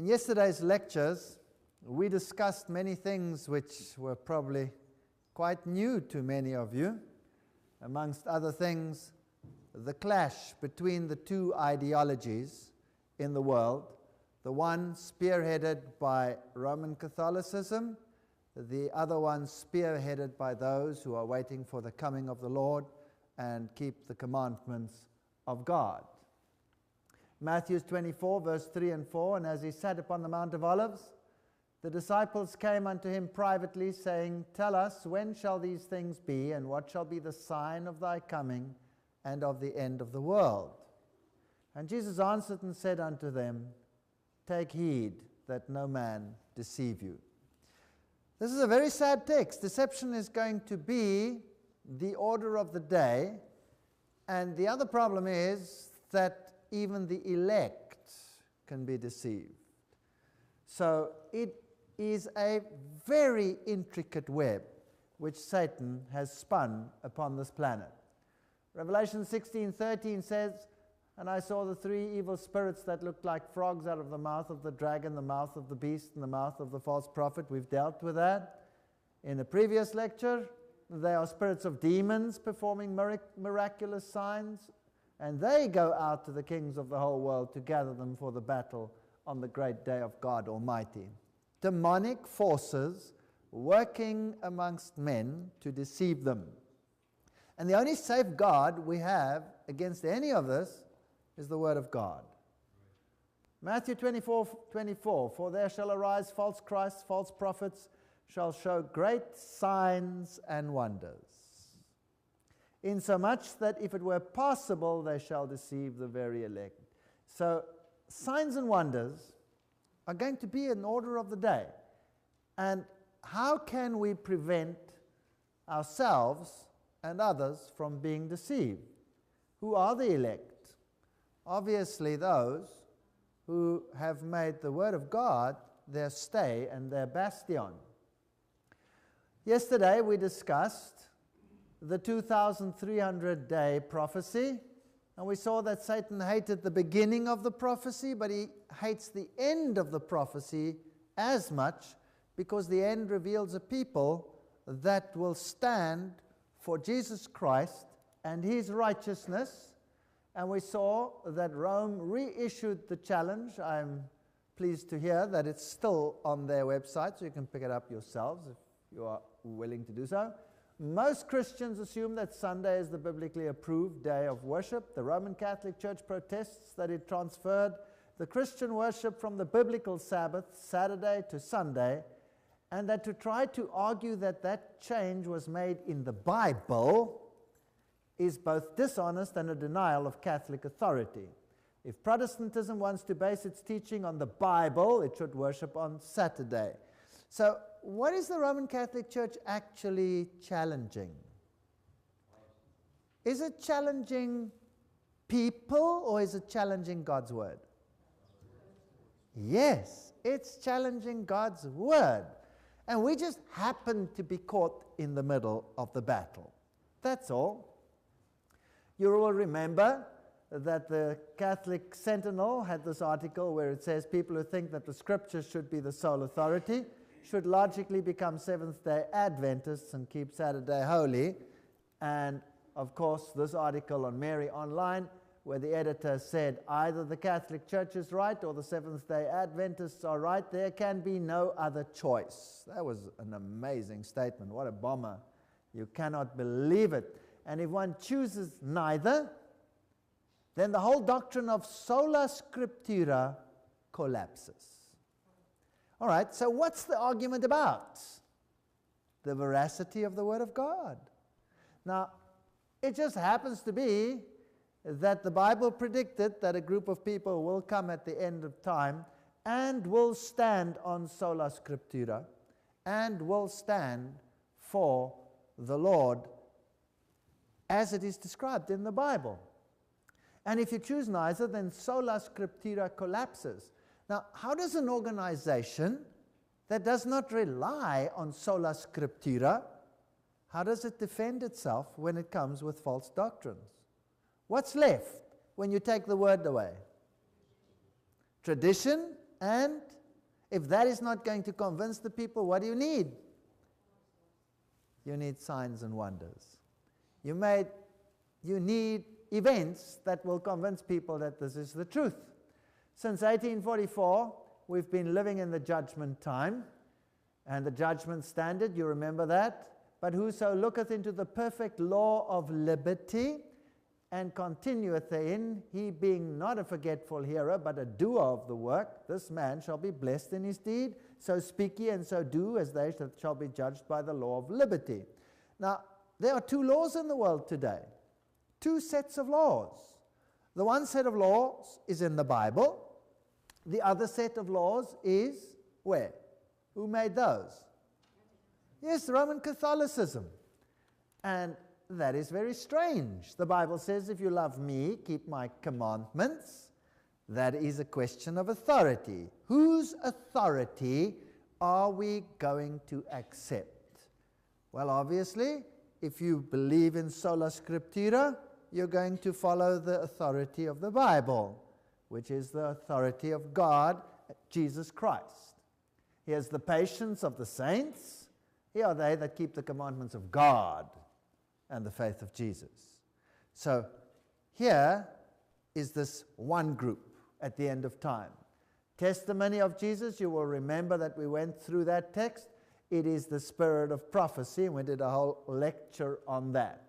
In yesterday's lectures, we discussed many things which were probably quite new to many of you. Amongst other things, the clash between the two ideologies in the world, the one spearheaded by Roman Catholicism, the other one spearheaded by those who are waiting for the coming of the Lord and keep the commandments of God. Matthew 24, verse 3 and 4, and as he sat upon the Mount of Olives, the disciples came unto him privately, saying, Tell us, when shall these things be, and what shall be the sign of thy coming and of the end of the world? And Jesus answered and said unto them, Take heed that no man deceive you. This is a very sad text. Deception is going to be the order of the day, and the other problem is that even the elect can be deceived. So it is a very intricate web which Satan has spun upon this planet. Revelation 16:13 says, And I saw the three evil spirits that looked like frogs out of the mouth of the dragon, the mouth of the beast, and the mouth of the false prophet. We've dealt with that in the previous lecture. They are spirits of demons performing miraculous signs, and they go out to the kings of the whole world to gather them for the battle on the great day of God Almighty. Demonic forces working amongst men to deceive them. And the only safeguard we have against any of this is the Word of God. Matthew 24:24, For there shall arise false Christs, false prophets, shall show great signs and wonders, insomuch that if it were possible, they shall deceive the very elect. So, signs and wonders are going to be an order of the day. And how can we prevent ourselves and others from being deceived? Who are the elect? Obviously those who have made the Word of God their stay and their bastion. Yesterday we discussed the 2,300-day prophecy, and we saw that Satan hated the beginning of the prophecy, but he hates the end of the prophecy as much, because the end reveals a people that will stand for Jesus Christ and his righteousness. And we saw that Rome reissued the challenge. I'm pleased to hear that it's still on their website, so you can pick it up yourselves if you are willing to do so. Most Christians assume that Sunday is the biblically approved day of worship. The Roman Catholic Church protests that it transferred the Christian worship from the biblical Sabbath, Saturday, to Sunday, and that to try to argue that that change was made in the Bible is both dishonest and a denial of Catholic authority. If Protestantism wants to base its teaching on the Bible, it should worship on Saturday. So, what is the Roman Catholic Church actually challenging? Is it challenging people, or is it challenging God's Word? Yes, it's challenging God's Word. And we just happen to be caught in the middle of the battle. That's all. You will remember that the Catholic Sentinel had this article where it says people who think that the Scriptures should be the sole authority should logically become Seventh-day Adventists and keep Saturday holy. And, of course, this article on Mary Online, where the editor said either the Catholic Church is right or the Seventh-day Adventists are right. There can be no other choice. That was an amazing statement. What a bomber. You cannot believe it. And if one chooses neither, then the whole doctrine of sola scriptura collapses. All right, so what's the argument about? The veracity of the Word of God. Now, it just happens to be that the Bible predicted that a group of people will come at the end of time and will stand on sola scriptura and will stand for the Lord as it is described in the Bible. And if you choose neither, then sola scriptura collapses. Now, how does an organization that does not rely on sola scriptura, how does it defend itself when it comes with false doctrines? What's left when you take the Word away? Tradition And if that is not going to convince the people, what do you need? You need signs and wonders. You need events that will convince people that this is the truth. Since 1844, we've been living in the judgment time, and the judgment standard, you remember that? But whoso looketh into the perfect law of liberty, and continueth therein, he being not a forgetful hearer, but a doer of the work, this man shall be blessed in his deed. So speak ye and so do, as they that shall be judged by the law of liberty. Now, there are two laws in the world today. Two sets of laws. The one set of laws is in the Bible. The other set of laws is where? Who made those? Yes, Roman Catholicism. And that is very strange. The Bible says, if you love me, keep my commandments. That is a question of authority. Whose authority are we going to accept? Well, obviously, if you believe in sola scriptura, you're going to follow the authority of the Bible, which is the authority of God, Jesus Christ. Here's the patience of the saints. Here are they that keep the commandments of God and the faith of Jesus. So here is this one group at the end of time. Testimony of Jesus, you will remember that we went through that text. It is the spirit of prophecy, and we did a whole lecture on that.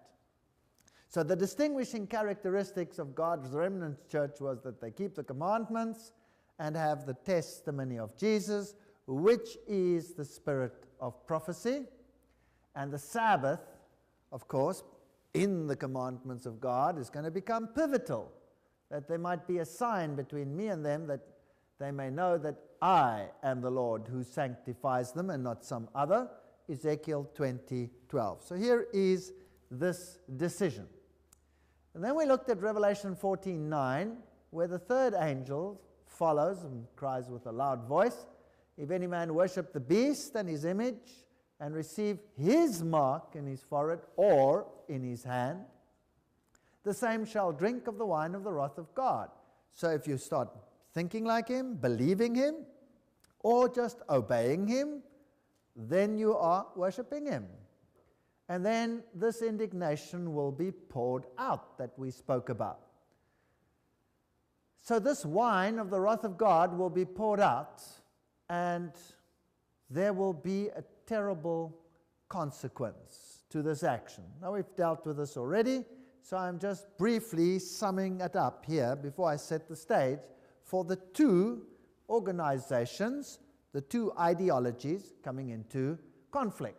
So the distinguishing characteristics of God's remnant church was that they keep the commandments and have the testimony of Jesus, which is the spirit of prophecy. And the Sabbath, of course, in the commandments of God is going to become pivotal, that there might be a sign between me and them, that they may know that I am the Lord who sanctifies them and not some other. Ezekiel 20:12. So here is this decision. And then we looked at Revelation 14:9, where the third angel follows and cries with a loud voice, if any man worship the beast and his image, and receive his mark in his forehead or in his hand, the same shall drink of the wine of the wrath of God. So if you start thinking like him, believing him, or just obeying him, then you are worshiping him. And then this indignation will be poured out that we spoke about. So this wine of the wrath of God will be poured out, and there will be a terrible consequence to this action. Now, we've dealt with this already, so I'm just briefly summing it up here before I set the stage for the two organizations, the two ideologies coming into conflict.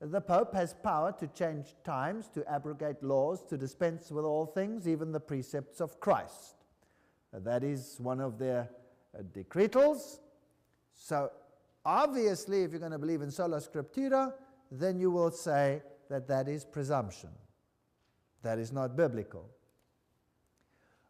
The Pope has power to change times, to abrogate laws, to dispense with all things, even the precepts of Christ. That is one of their decretals. So obviously, if you're going to believe in sola scriptura, then you will say that that is presumption. That is not biblical.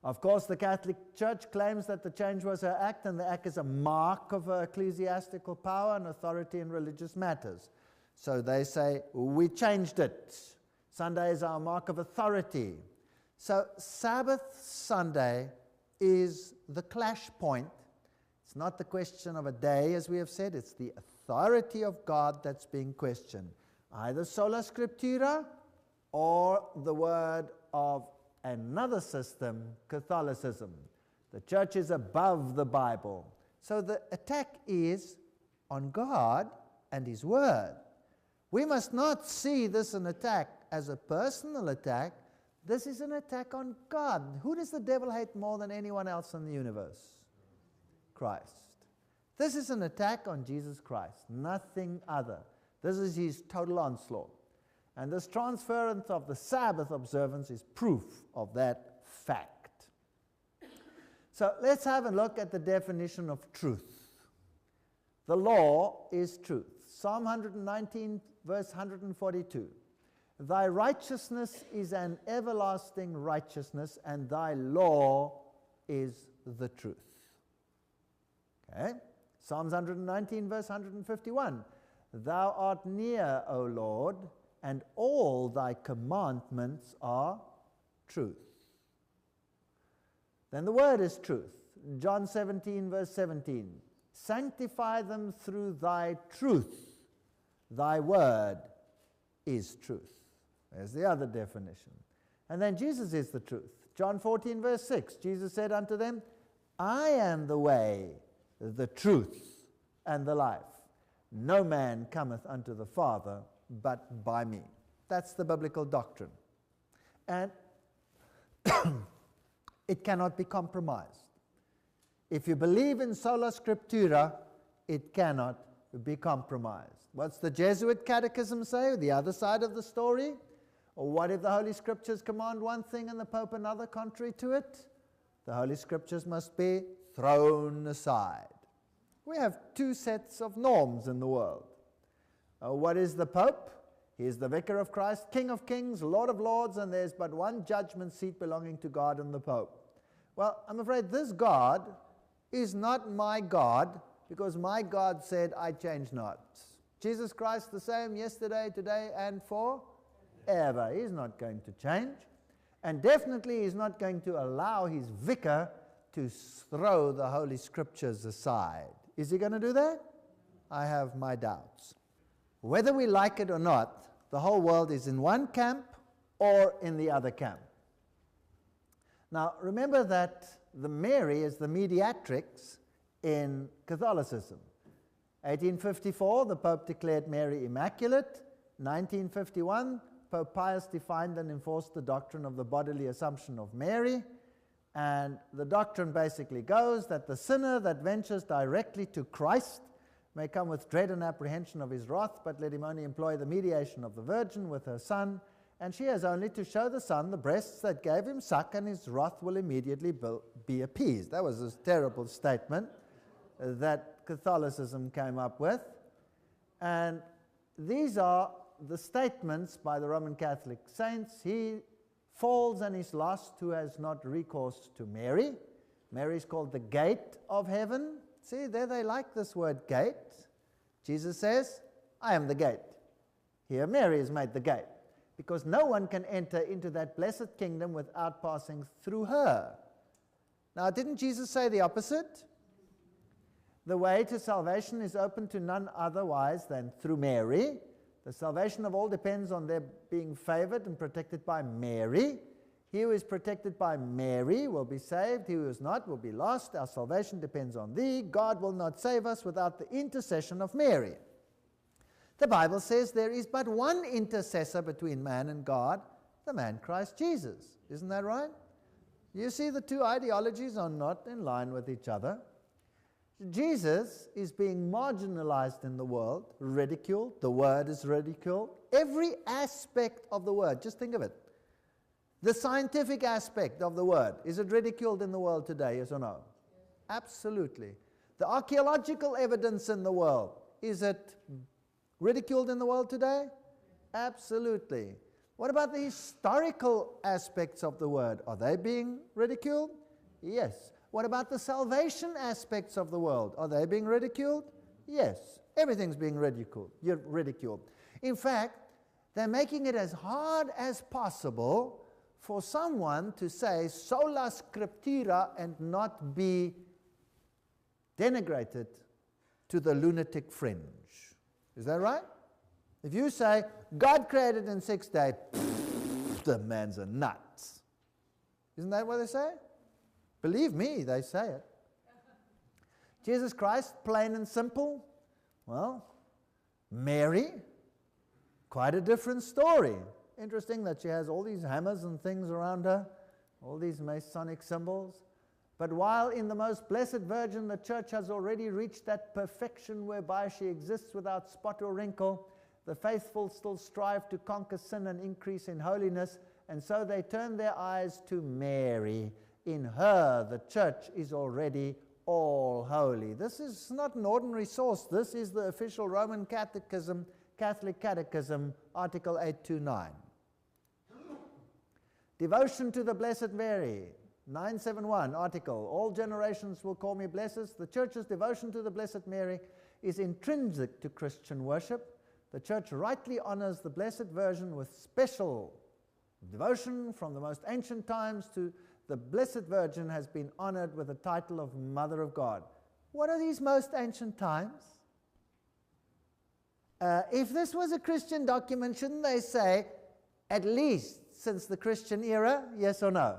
Of course, the Catholic Church claims that the change was her act, and the act is a mark of her ecclesiastical power and authority in religious matters. So they say, we changed it. Sunday is our mark of authority. So Sabbath Sunday is the clash point. It's not the question of a day, as we have said. It's the authority of God that's being questioned. Either sola scriptura or the word of another system, Catholicism. The church is above the Bible. So the attack is on God and His Word. We must not see this an attack as a personal attack. This is an attack on God. Who does the devil hate more than anyone else in the universe? Christ. This is an attack on Jesus Christ, nothing other. This is his total onslaught. And this transference of the Sabbath observance is proof of that fact. So let's have a look at the definition of truth. The law is truth. Psalm 119, verse 142. Thy righteousness is an everlasting righteousness, and thy law is the truth. Okay? Psalms 119, verse 151. Thou art near, O Lord, and all thy commandments are truth. Then the word is truth. John 17, verse 17. Sanctify them through thy truth. Thy word is truth. There's the other definition. And then Jesus is the truth. John 14, verse 6. Jesus said unto them, I am the way, the truth, and the life. No man cometh unto the Father but by me. That's the biblical doctrine. And it cannot be compromised. If you believe in sola scriptura, it cannot be compromised. What's the Jesuit catechism say? The other side of the story? Or what if the Holy Scriptures command one thing and the Pope another contrary to it? The Holy Scriptures must be thrown aside. We have two sets of norms in the world. What is the Pope? He is the Vicar of Christ, King of Kings, Lord of Lords, and there's but one judgment seat belonging to God and the Pope. Well, I'm afraid this God is not my God, because my God said, I change not. Jesus Christ the same yesterday, today, and forever. He's not going to change. And definitely he's not going to allow his vicar to throw the Holy Scriptures aside. Is he going to do that? I have my doubts. Whether we like it or not, the whole world is in one camp or in the other camp. Now, remember that the Mary is the mediatrix in Catholicism. 1854, the Pope declared Mary immaculate. 1951, Pope Pius defined and enforced the doctrine of the bodily assumption of Mary. And the doctrine basically goes that the sinner that ventures directly to Christ may come with dread and apprehension of his wrath, but let him only employ the mediation of the Virgin with her Son, and she has only to show the Son the breasts that gave him suck, and his wrath will immediately be appeased. That was a terrible statement that Catholicism came up with. And these are the statements by the Roman Catholic saints. He falls and is lost who has not recourse to Mary. Mary is called the gate of heaven. See, there they like this word gate. Jesus says, I am the gate. Here Mary is made the gate, because no one can enter into that blessed kingdom without passing through her. Now, didn't Jesus say the opposite? The way to salvation is open to none otherwise than through Mary. The salvation of all depends on their being favored and protected by Mary. He who is protected by Mary will be saved. He who is not will be lost. Our salvation depends on thee. God will not save us without the intercession of Mary. The Bible says there is but one intercessor between man and God, the man Christ Jesus. Isn't that right? You see, the two ideologies are not in line with each other. Jesus is being marginalized in the world, ridiculed. The word is ridiculed. Every aspect of the word, just think of it. The scientific aspect of the word, is it ridiculed in the world today, yes or no? Yes. Absolutely. The archaeological evidence in the world, is it ridiculed in the world today? Yes. Absolutely. What about the historical aspects of the word? Are they being ridiculed? Yes. What about the salvation aspects of the world? Are they being ridiculed? Yes. Everything's being ridiculed. In fact, they're making it as hard as possible for someone to say sola scriptura and not be denigrated to the lunatic fringe. Is that right? If you say God created in 6 days, the man's a nut. Isn't that what they say? Believe me, they say it. Jesus Christ, plain and simple. Well, Mary, quite a different story. Interesting that she has all these hammers and things around her, all these Masonic symbols. But while in the most blessed Virgin, the church has already reached that perfection whereby she exists without spot or wrinkle, the faithful still strive to conquer sin and increase in holiness, and so they turn their eyes to Mary. In her, the church is already all holy. This is not an ordinary source. This is the official Roman Catechism, Catholic Catechism, Article 829. Devotion to the Blessed Mary, 971 article. All generations will call me blessed. The Church's devotion to the Blessed Mary is intrinsic to Christian worship. The Church rightly honors the Blessed Virgin with special devotion from the most ancient times to the Blessed Virgin has been honored with the title of Mother of God. What are these most ancient times? If this was a Christian document, shouldn't they say, at least since the Christian era, yes or no?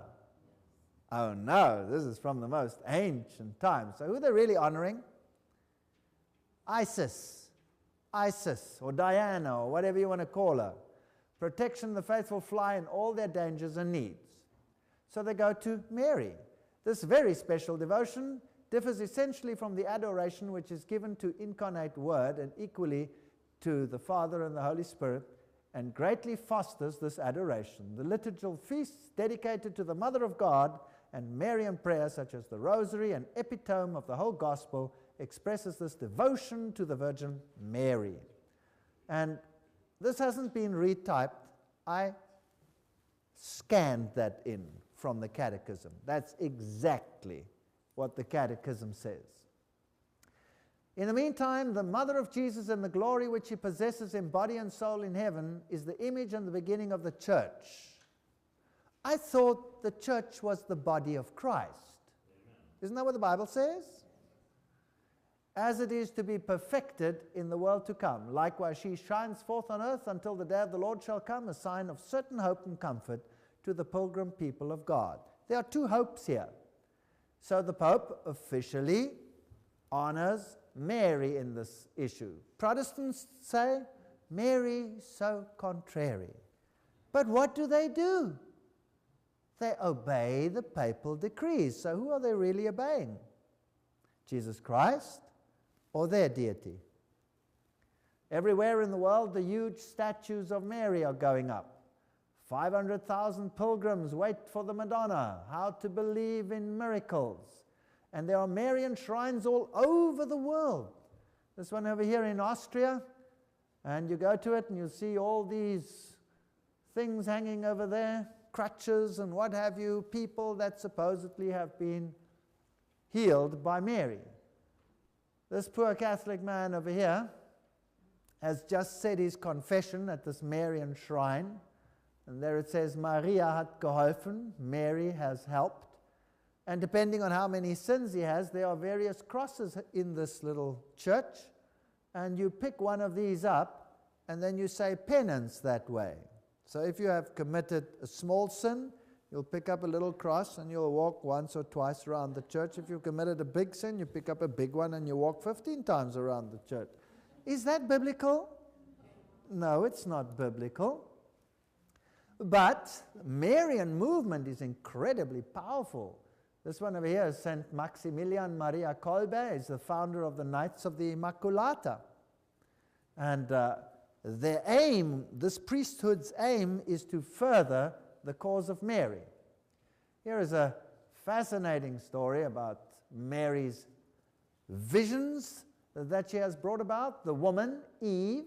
Oh no, this is from the most ancient times. So who are they really honoring? Isis, or Diana, or whatever you want to call her. Protection the faithful fly in all their dangers and needs. So they go to Mary. This very special devotion differs essentially from the adoration which is given to incarnate Word and equally to the Father and the Holy Spirit, and greatly fosters this adoration. The liturgical feasts dedicated to the Mother of God and Marian prayer, such as the Rosary, an epitome of the whole Gospel, expresses this devotion to the Virgin Mary. And this hasn't been retyped. I scanned that in from the Catechism. That's exactly what the Catechism says. In the meantime, the Mother of Jesus and the glory which she possesses in body and soul in heaven is the image and the beginning of the church. I thought the church was the body of Christ. Amen. Isn't that what the Bible says? As it is to be perfected in the world to come. Likewise, she shines forth on earth until the day of the Lord shall come, a sign of certain hope and comfort to the pilgrim people of God. There are two hopes here. So the Pope officially honors Mary in this issue. Protestants say, Mary so contrary. But what do? They obey the papal decrees. So who are they really obeying? Jesus Christ or their deity? Everywhere in the world, the huge statues of Mary are going up. 500,000 pilgrims wait for the Madonna. How to believe in miracles. And there are Marian shrines all over the world. This one over here in Austria, and you go to it and you see all these things hanging over there, crutches and what have you, people that supposedly have been healed by Mary. This poor Catholic man over here has just said his confession at this Marian shrine, and there it says, Maria hat geholfen, Mary has helped. And depending on how many sins he has, there are various crosses in this little church. And you pick one of these up, and then you say penance that way. So if you have committed a small sin, you'll pick up a little cross, and you'll walk once or twice around the church. If you've committed a big sin, you pick up a big one, and you walk 15 times around the church. Is that biblical? No, it's not biblical. But the Marian movement is incredibly powerful. This one over here is Saint Maximilian Maria Kolbe. He's the founder of the Knights of the Immaculata. And their aim, this priesthood's aim, is to further the cause of Mary. Here is a fascinating story about Mary's visions that she has brought about. The woman, Eve,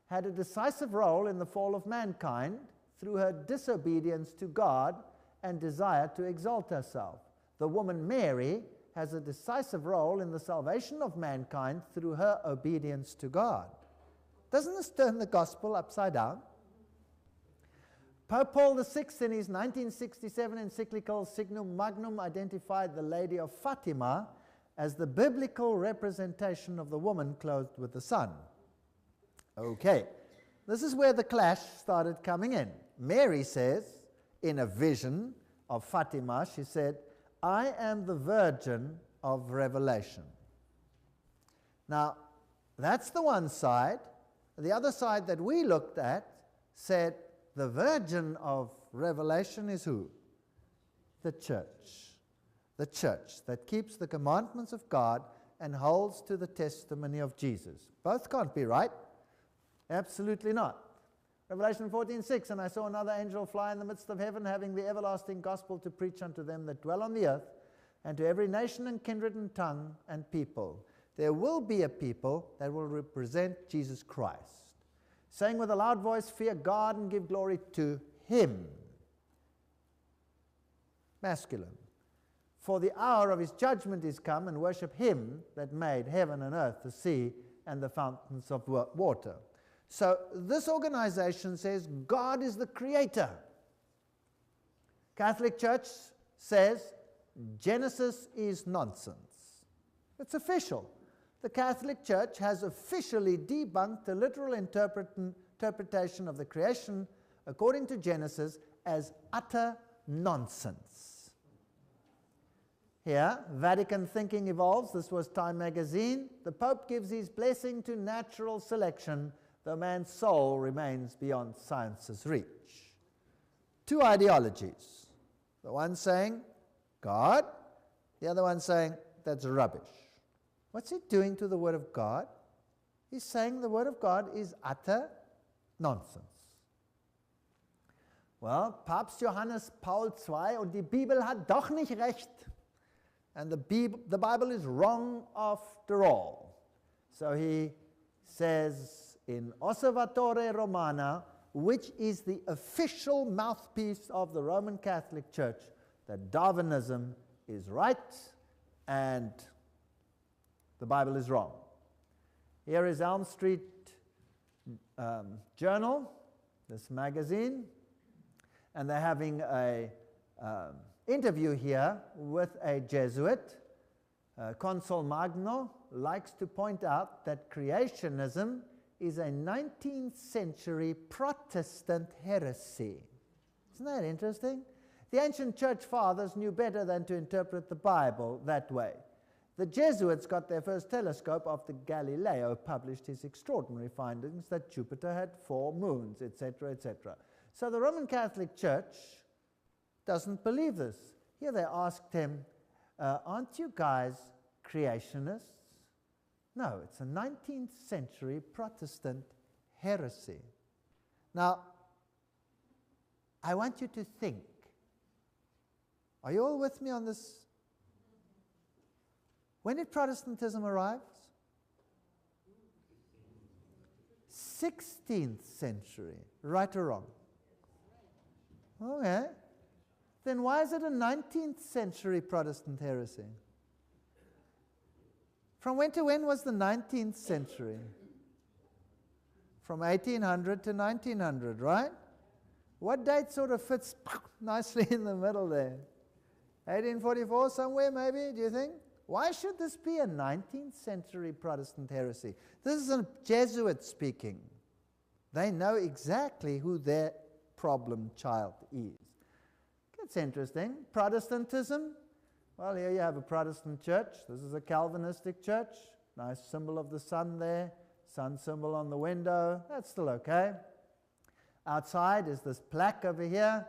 had a decisive role in the fall of mankind through her disobedience to God and desire to exalt herself. The woman Mary has a decisive role in the salvation of mankind through her obedience to God. Doesn't this turn the gospel upside down? Pope Paul VI in his 1967 encyclical Signum Magnum identified the Lady of Fatima as the biblical representation of the woman clothed with the sun. Okay, this is where the clash started coming in. Mary says, in a vision of Fatima, she said, I am the virgin of revelation. Now, that's the one side. The other side that we looked at said the virgin of revelation is who? The church. The church that keeps the commandments of God and holds to the testimony of Jesus. Both can't be right. Absolutely not. Revelation 14:6, and I saw another angel fly in the midst of heaven, having the everlasting gospel to preach unto them that dwell on the earth, and to every nation and kindred and tongue and people. There will be a people that will represent Jesus Christ, saying with a loud voice, fear God and give glory to him. Masculine. For the hour of his judgment is come, and worship him that made heaven and earth, the sea, and the fountains of water. So this organization says God is the creator. Catholic Church says Genesis is nonsense. It's official. The Catholic Church has officially debunked the literal interpretation of the creation according to Genesis as utter nonsense. Here, Vatican Thinking Evolves, this was Time magazine. The Pope gives his blessing to natural selection, though man's soul remains beyond science's reach. Two ideologies. The one saying, God, the other one saying, that's rubbish. What's he doing to the Word of God? He's saying the Word of God is utter nonsense. Well, Papst Johannes Paul II und die Bibel hat doch nicht recht. And the Bible is wrong after all. So he says in Osservatore Romana, which is the official mouthpiece of the Roman Catholic Church, that Darwinism is right and the Bible is wrong. Here is Elm Street Journal, this magazine, and they're having an interview here with a Jesuit. Consul Magno likes to point out that creationism is a 19th century Protestant heresy. Isn't that interesting? The ancient church fathers knew better than to interpret the Bible that way. The Jesuits got their first telescope after Galileo published his extraordinary findings that Jupiter had 4 moons, etc., etc. So the Roman Catholic Church doesn't believe this. Here they asked him, aren't you guys creationists? No, it's a 19th century Protestant heresy. Now, I want you to think. Are you all with me on this? When did Protestantism arrive? 16th century, right or wrong? Okay. Then why is it a 19th century Protestant heresy? From when to when was the 19th century? From 1800 to 1900, right? What date sort of fits nicely in the middle there? 1844 somewhere maybe, do you think? Why should this be a 19th century Protestant heresy? This is a Jesuit speaking. They know exactly who their problem child is. It's interesting. Protestantism, well, here you have a Protestant church. This is a Calvinistic church. Nice symbol of the sun there. Sun symbol on the window. That's still okay. Outside is this plaque over here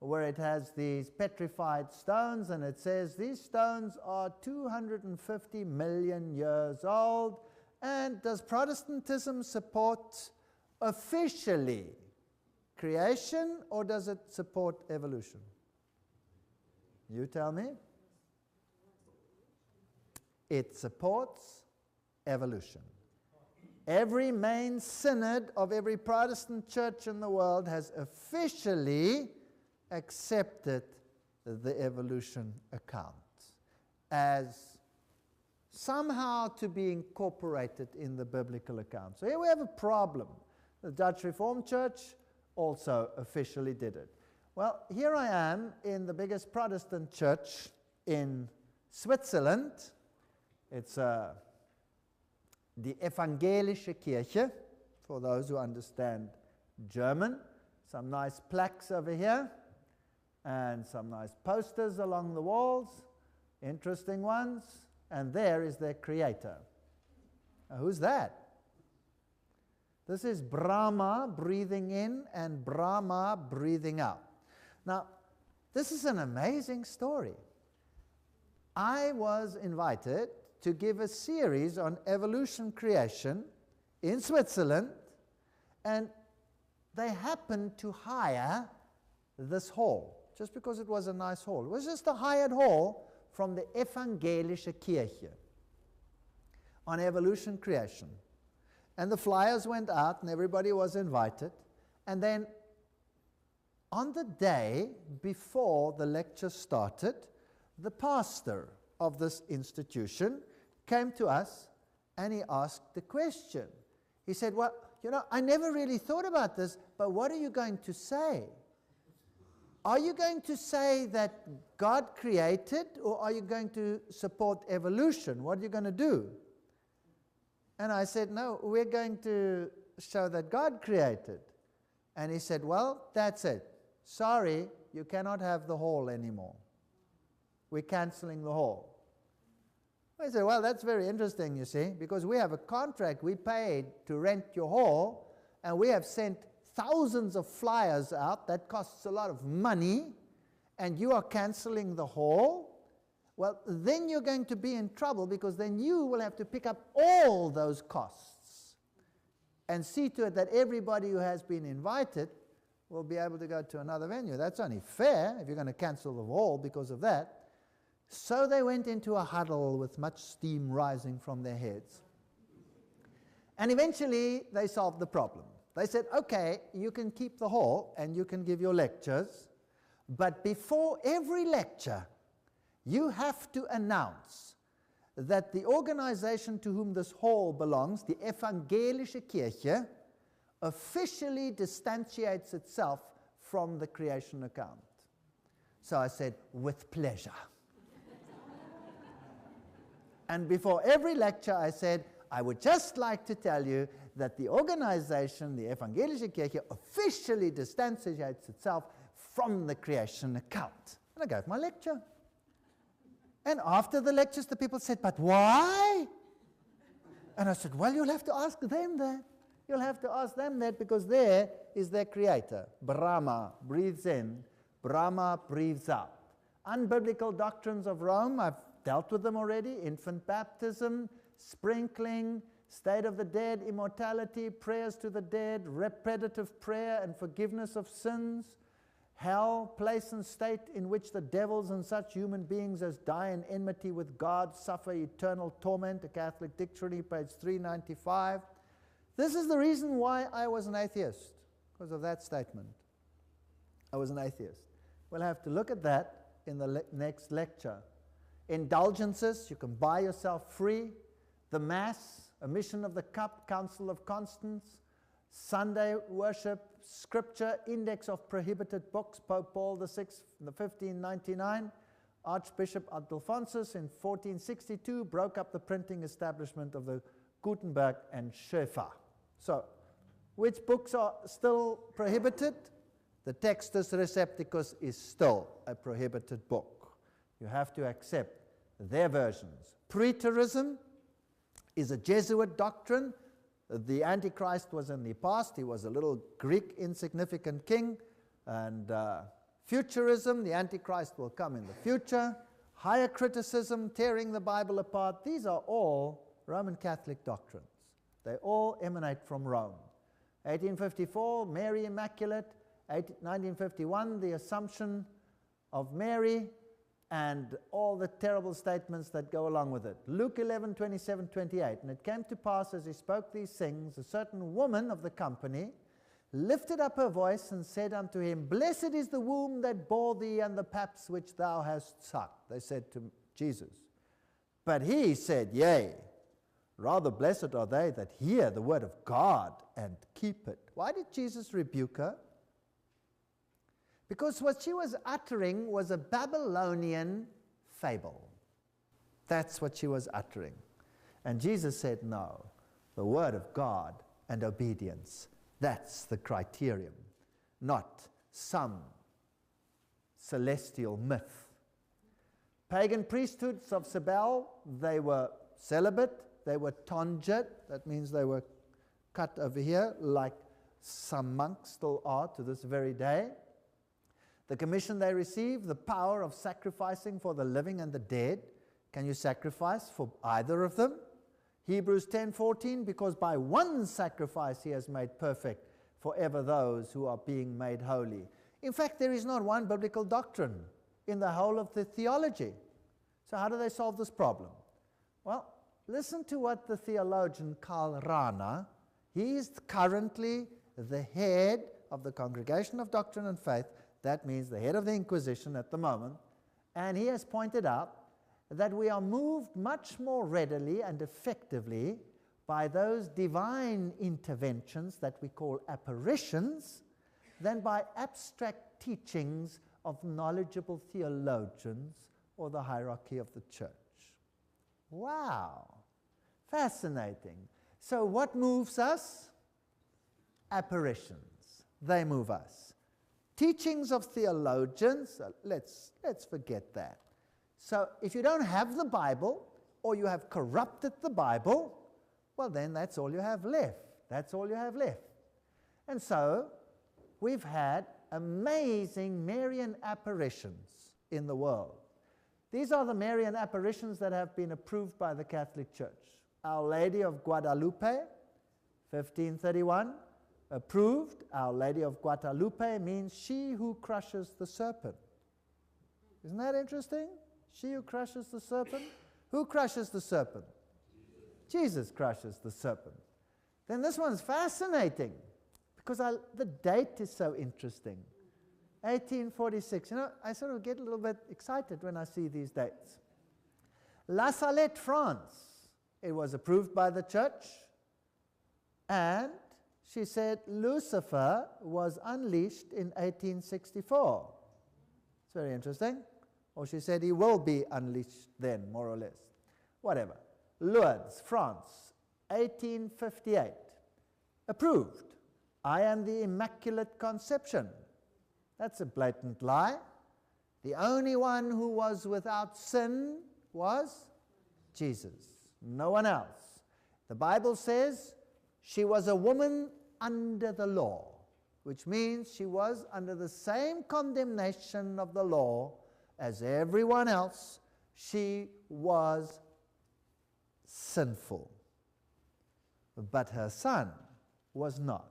where it has these petrified stones, and it says these stones are 250 million years old. And does Protestantism support officially creation, or does it support evolution? You tell me. It supports evolution. Every main synod of every Protestant church in the world has officially accepted the evolution account as somehow to be incorporated in the biblical account. So here we have a problem. The Dutch Reformed Church also officially did it. Well, here I am in the biggest Protestant church in Switzerland. It's the Evangelische Kirche, for those who understand German. Some nice plaques over here, and some nice posters along the walls, interesting ones, and there is their creator. Now, who's that? This is Brahma breathing in and Brahma breathing out. Now, this is an amazing story. I was invited to give a series on evolution creation in Switzerland, and they happened to hire this hall, just because it was a nice hall. It was just a hired hall from the Evangelische Kirche on evolution creation. And the flyers went out, and everybody was invited. And then on the day before the lecture started, the pastor of this institution came to us, and he asked the question. He said, well, you know, I never really thought about this, but what are you going to say? are you going to say that God created, or are you going to support evolution? What are you going to do? And I said, no, we're going to show that God created. And he said, well, that's it. Sorry, you cannot have the hall anymore. We're canceling the hall. I said, well, that's very interesting, you see, because we have a contract. We paid to rent your hall, and we have sent thousands of flyers out. That costs a lot of money, and you are canceling the hall. Well, then you're going to be in trouble, because then you will have to pick up all those costs and see to it that everybody who has been invited will be able to go to another venue. That's only fair if you're going to cancel the hall because of that. So they went into a huddle with much steam rising from their heads. And eventually they solved the problem. They said, okay, you can keep the hall and you can give your lectures, but before every lecture, you have to announce that the organization to whom this hall belongs, the Evangelische Kirche, officially distantiates itself from the creation account. So I said, with pleasure. And before every lecture I said, I would just like to tell you that the organization, the Evangelische Kirche, officially distantiates itself from the creation account. And I gave my lecture. And after the lectures, the people said, but why? And I said, well, you'll have to ask them that. You'll have to ask them that, because there is their creator. Brahma breathes in, Brahma breathes out. Unbiblical doctrines of Rome, I've dealt with them already. Infant baptism, sprinkling, state of the dead, immortality, prayers to the dead, repetitive prayer and forgiveness of sins, hell, place and state in which the devils and such human beings as die in enmity with God suffer eternal torment, a Catholic Dictionary, page 395. This is the reason why I was an atheist, because of that statement. I was an atheist. We'll have to look at that in the next lecture. Indulgences, you can buy yourself free. The Mass, a mission of the cup, Council of Constance, Sunday worship, Scripture, Index of Prohibited Books, Pope Paul VI, 1599, Archbishop Adolphonsus in 1462 broke up the printing establishment of the Gutenberg and Schoeffer. So, which books are still prohibited? The Textus Recepticus is still a prohibited book. You have to accept their versions. Preterism is a Jesuit doctrine. The Antichrist was in the past. He was a little Greek insignificant king. And futurism, the Antichrist will come in the future. Higher criticism, tearing the Bible apart. These are all Roman Catholic doctrines. They all emanate from Rome. 1854, Mary Immaculate. 1951, the Assumption of Mary, and all the terrible statements that go along with it. Luke 11, 27, 28. And it came to pass, as he spoke these things, a certain woman of the company lifted up her voice and said unto him, Blessed is the womb that bore thee, and the paps which thou hast sucked. They said to Jesus. But he said, Yea, rather blessed are they that hear the word of God and keep it. Why did Jesus rebuke her? Because what she was uttering was a Babylonian fable. That's what she was uttering. And Jesus said, no, the word of God and obedience, that's the criterion, not some celestial myth. Pagan priesthoods of Cybele, they were celibate, they were tonjit, that means they were cut over here, like some monks still are to this very day. The commission they received, the power of sacrificing for the living and the dead. Can you sacrifice for either of them? Hebrews 10:14, because by one sacrifice he has made perfect forever those who are being made holy. In fact, there is not one biblical doctrine in the whole of the theology. So how do they solve this problem? Well, listen to what the theologian Karl Rahner, he is currently the head of the Congregation of Doctrine and Faith. That means the head of the Inquisition at the moment. And he has pointed out that we are moved much more readily and effectively by those divine interventions that we call apparitions than by abstract teachings of knowledgeable theologians or the hierarchy of the church. Wow, fascinating. So what moves us? Apparitions. They move us. Teachings of theologians, let's forget that. So if you don't have the Bible, or you have corrupted the Bible, well then that's all you have left. That's all you have left. And so we've had amazing Marian apparitions in the world. These are the Marian apparitions that have been approved by the Catholic Church. Our Lady of Guadalupe, 1531, approved. Our Lady of Guadalupe means she who crushes the serpent. Isn't that interesting? She who crushes the serpent. Who crushes the serpent? Jesus crushes the serpent. Then this one's fascinating because the date is so interesting. 1846. You know, I sort of get a little bit excited when I see these dates. La Salette, France. It was approved by the church. And she said Lucifer was unleashed in 1864. It's very interesting. Or she said he will be unleashed then, more or less. Whatever. Lourdes, France, 1858. Approved. I am the Immaculate Conception. That's a blatant lie. The only one who was without sin was Jesus. No one else. The Bible says she was a woman under the law, which means she was under the same condemnation of the law as everyone else. She was sinful. But her son was not.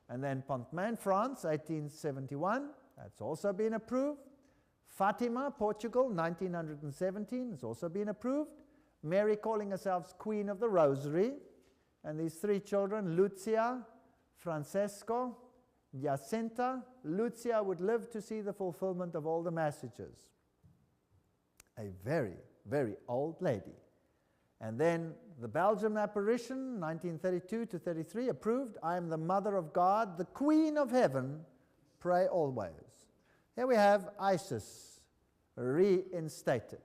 And then Pontmain, France, 1871, that's also been approved. Fatima, Portugal, 1917, has also been approved. Mary calling herself Queen of the Rosary. And these three children, Lucia, Francesco, Jacinta. Lucia would live to see the fulfillment of all the messages. A very, very old lady. And then the Belgium apparition, 1932 to 33, approved. I am the Mother of God, the Queen of Heaven, pray always. Here we have Isis, reinstated.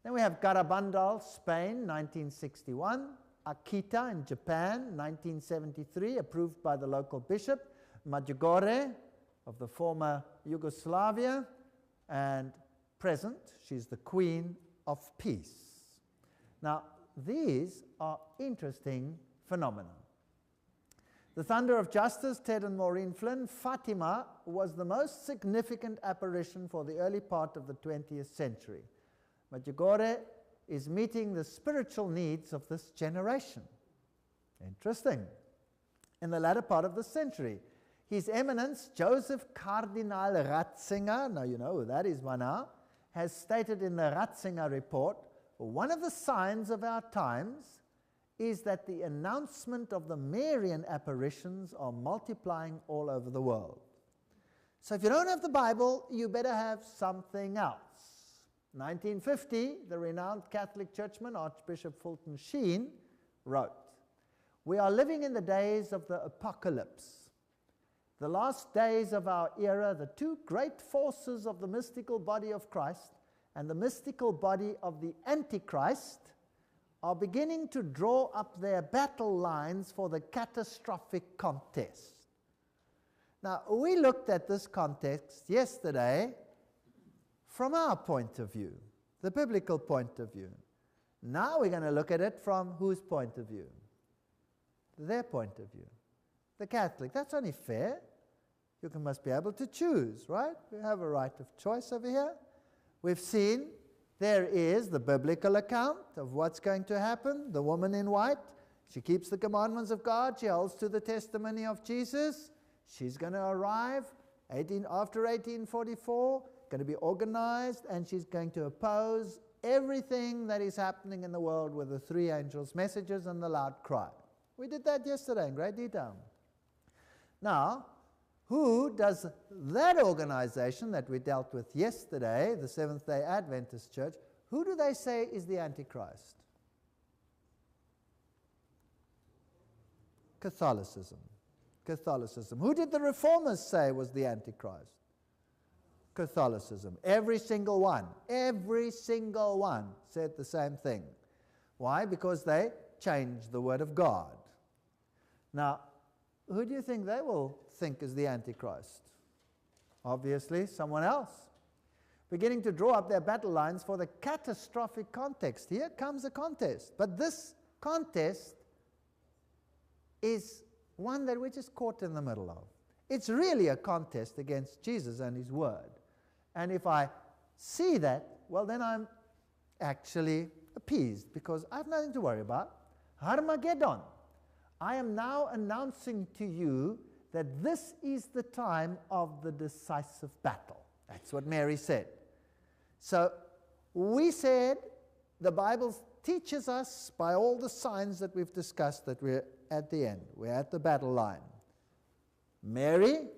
Then we have Garabandal, Spain, 1961. Akita in Japan, 1973, approved by the local bishop. Medjugorje of the former Yugoslavia, and present, she's the Queen of Peace. Now, these are interesting phenomena. The Thunder of Justice, Ted and Maureen Flynn. Fatima was the most significant apparition for the early part of the 20th century. Medjugorje is meeting the spiritual needs of this generation. Interesting. In the latter part of the century, His Eminence Joseph Cardinal Ratzinger, now you know who that is by now, has stated in the Ratzinger report, one of the signs of our times is that the announcement of the Marian apparitions are multiplying all over the world. So if you don't have the Bible, you better have something else. 1950, the renowned Catholic churchman, Archbishop Fulton Sheen, wrote, "We are living in the days of the apocalypse. The last days of our era, the two great forces of the mystical body of Christ and the mystical body of the Antichrist are beginning to draw up their battle lines for the catastrophic contest." Now, we looked at this context yesterday from our point of view, the biblical point of view. Now we're going to look at it from whose point of view? Their point of view. The Catholic. That's only fair. You must be able to choose, right? We have a right of choice over here. We've seen there is the biblical account of what's going to happen. The woman in white, she keeps the commandments of God. She holds to the testimony of Jesus. She's going to arrive after 1844, going to be organized, and she's going to oppose everything that is happening in the world with the three angels' messages and the loud cry. We did that yesterday in great detail. Now, who does that organization that we dealt with yesterday, the Seventh-day Adventist Church, who do they say is the Antichrist? Catholicism. Catholicism. Who did the Reformers say was the Antichrist? Catholicism. Every single one said the same thing. Why? Because they changed the Word of God. Now, who do you think they will think is the Antichrist? Obviously, someone else. Beginning to draw up their battle lines for the catastrophic context. Here comes a contest. But this contest is one that we're just caught in the middle of. It's really a contest against Jesus and His Word. And if I see that, well, then I'm actually appeased, because I have nothing to worry about. Armageddon. I am now announcing to you that this is the time of the decisive battle. That's what Mary said. So we said the Bible teaches us by all the signs that we've discussed that we're at the end. We're at the battle line. Mary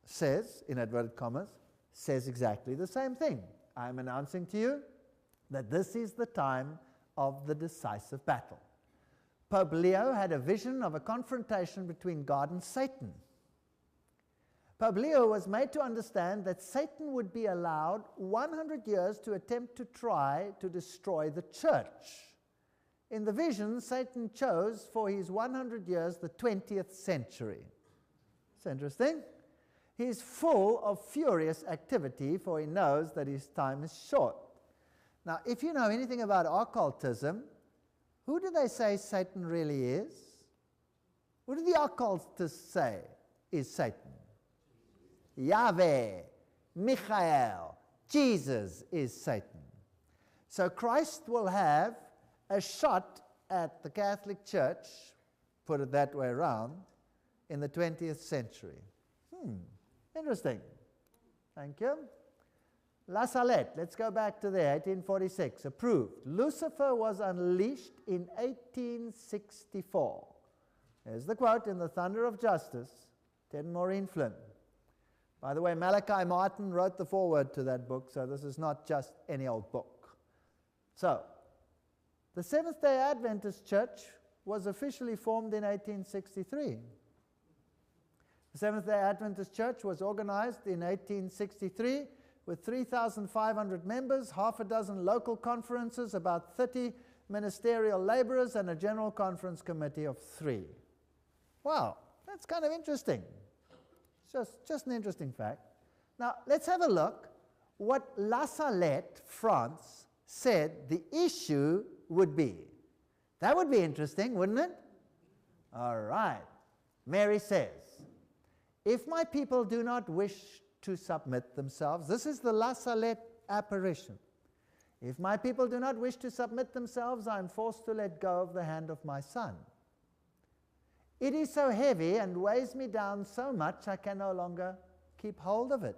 says, in inverted commas, says exactly the same thing. I'm announcing to you that this is the time of the decisive battle. Pope Leo had a vision of a confrontation between God and Satan. Pope Leo was made to understand that Satan would be allowed 100 years to attempt to try to destroy the church. In the vision, Satan chose for his 100 years the 20th century. It's interesting. He's full of furious activity, for he knows that his time is short. Now, if you know anything about occultism, who do they say Satan really is? Who do the occultists say is Satan? Yahweh, Michael, Jesus is Satan. So Christ will have a shot at the Catholic Church, put it that way around, in the 20th century. Interesting. Thank you. La Salette, let's go back to there, 1846, approved. Lucifer was unleashed in 1864. There's the quote in The Thunder of Justice, Ted Maureen Flynn. By the way, Malachi Martin wrote the foreword to that book, so this is not just any old book. So, the Seventh-day Adventist Church was officially formed in 1863. The Seventh-day Adventist Church was organized in 1863 with 3,500 members, half a dozen local conferences, about 30 ministerial laborers, and a general conference committee of 3. Wow, that's kind of interesting. Just an interesting fact. Now, let's have a look what La Salette, France, said the issue would be. That would be interesting, wouldn't it? All right. Mary says, if my people do not wish to submit themselves, this is the La Salette apparition. If my people do not wish to submit themselves, I am forced to let go of the hand of my son. It is so heavy and weighs me down so much I can no longer keep hold of it.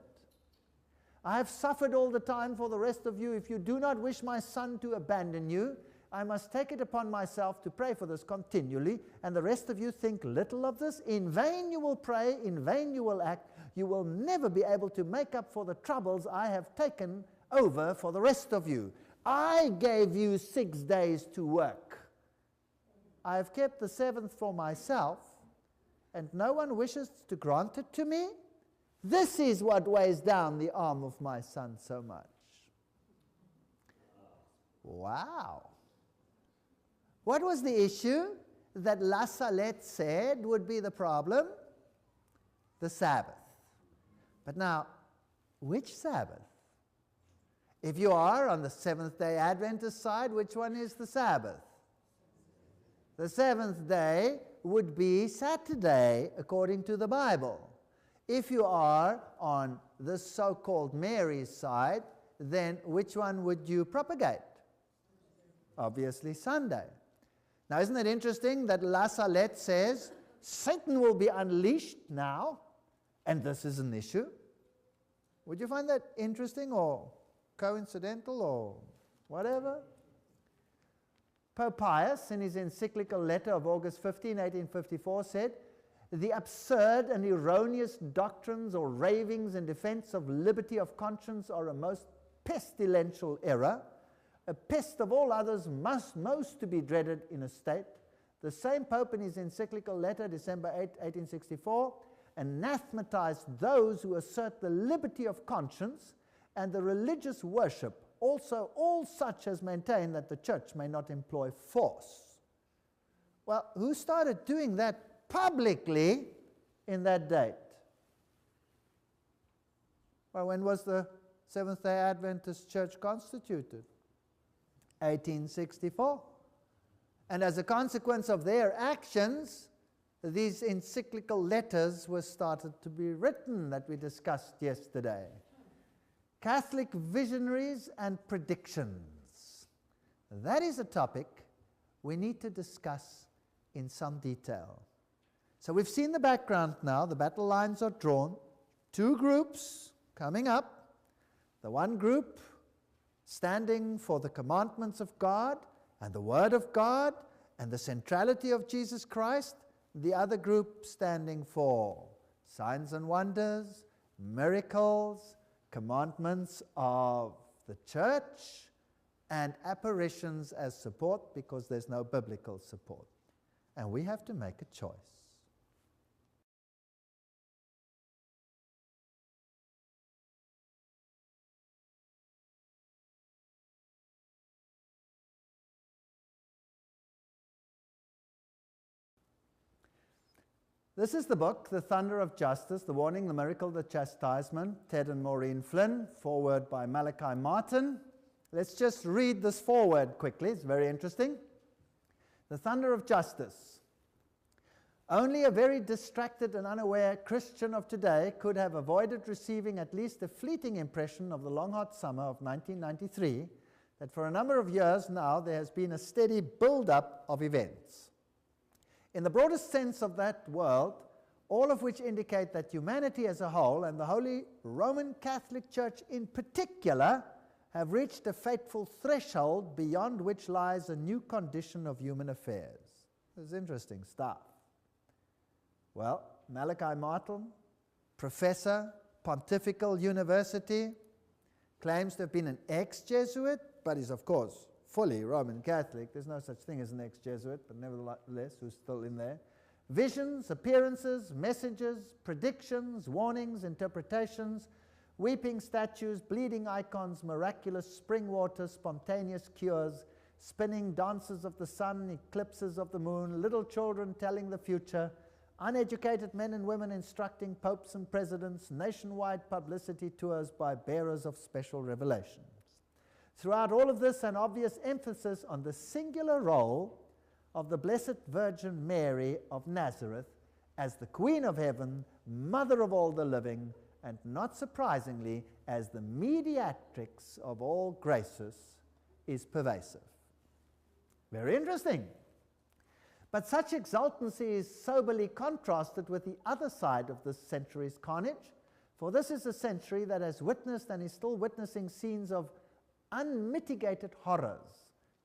I have suffered all the time for the rest of you. If you do not wish my son to abandon you, I must take it upon myself to pray for this continually, and the rest of you think little of this. In vain you will pray, in vain you will act. You will never be able to make up for the troubles I have taken over for the rest of you. I gave you 6 days to work. I have kept the 7th for myself, and no one wishes to grant it to me. This is what weighs down the arm of my son so much. Wow. What was the issue that La Salette said would be the problem? The Sabbath. But now, which Sabbath? If you are on the Seventh-day Adventist side, which one is the Sabbath? The 7th day would be Saturday, according to the Bible. If you are on the so-called Mary's side, then which one would you propagate? Obviously Sunday. Now, isn't it interesting that La Salette says Satan will be unleashed now, and this is an issue? Would you find that interesting or coincidental or whatever? Pope Pius, in his encyclical letter of August 15, 1854, said, the absurd and erroneous doctrines or ravings in defense of liberty of conscience are a most pestilential error, a pest of all others most to be dreaded in a state. The same Pope in his encyclical letter, December 8, 1864, anathematize those who assert the liberty of conscience and the religious worship, also all such as maintain that the church may not employ force. Well, who started doing that publicly in that date? Well, when was the Seventh-day Adventist Church constituted? 1864. And as a consequence of their actions, these encyclical letters were started to be written that we discussed yesterday. Catholic visionaries and predictions. That is a topic we need to discuss in some detail. So we've seen the background now. The battle lines are drawn. Two groups coming up. The one group standing for the commandments of God and the Word of God and the centrality of Jesus Christ. The other group standing for signs and wonders, miracles, commandments of the church, and apparitions as support, because there's no biblical support. And we have to make a choice. This is the book, The Thunder of Justice, The Warning, the Miracle, the Chastisement, Ted and Maureen Flynn, foreword by Malachi Martin. Let's just read this foreword quickly. It's very interesting. The Thunder of Justice. Only a very distracted and unaware Christian of today could have avoided receiving at least a fleeting impression of the long hot summer of 1993, that for a number of years now there has been a steady build-up of events. In the broadest sense of that word, all of which indicate that humanity as a whole, and the Holy Roman Catholic Church in particular, have reached a fateful threshold beyond which lies a new condition of human affairs. This is interesting stuff. Well, Malachi Martin, professor, Pontifical University, claims to have been an ex-Jesuit, but is of course fully Roman Catholic. There's no such thing as an ex-Jesuit, but nevertheless, who's still in there. Visions, appearances, messages, predictions, warnings, interpretations, weeping statues, bleeding icons, miraculous spring water, spontaneous cures, spinning dances of the sun, eclipses of the moon, little children telling the future, uneducated men and women instructing popes and presidents, nationwide publicity tours by bearers of special revelations. Throughout all of this, an obvious emphasis on the singular role of the Blessed Virgin Mary of Nazareth as the Queen of Heaven, Mother of all the living, and not surprisingly, as the mediatrix of all graces, is pervasive. Very interesting. But such exultancy is soberly contrasted with the other side of this century's carnage, for this is a century that has witnessed and is still witnessing scenes of unmitigated horrors,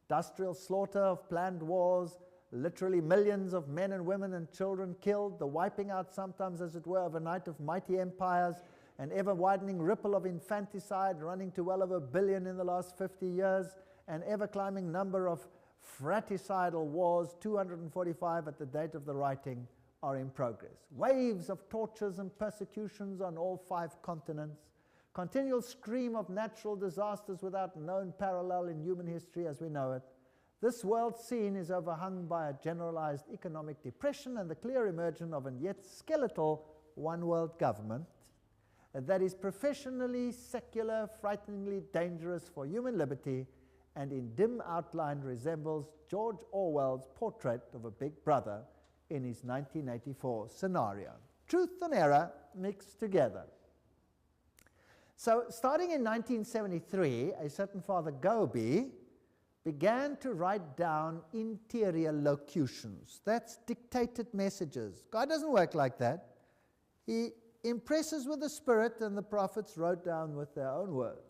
industrial slaughter of planned wars, literally millions of men and women and children killed, the wiping out sometimes, as it were, overnight of mighty empires, an ever-widening ripple of infanticide running to well over 1 billion in the last 50 years, an ever-climbing number of fratricidal wars, 245 at the date of the writing, are in progress. Waves of tortures and persecutions on all 5 continents, continual stream of natural disasters without known parallel in human history as we know it. This world scene is overhung by a generalized economic depression and the clear emergence of an yet skeletal one-world government that is professionally secular, frighteningly dangerous for human liberty, and in dim outline resembles George Orwell's portrait of a big brother in his 1984 scenario. Truth and error mixed together. So, starting in 1973, a certain Father Gobi began to write down interior locutions. That's dictated messages. God doesn't work like that. He impresses with the Spirit, and the prophets wrote down with their own words.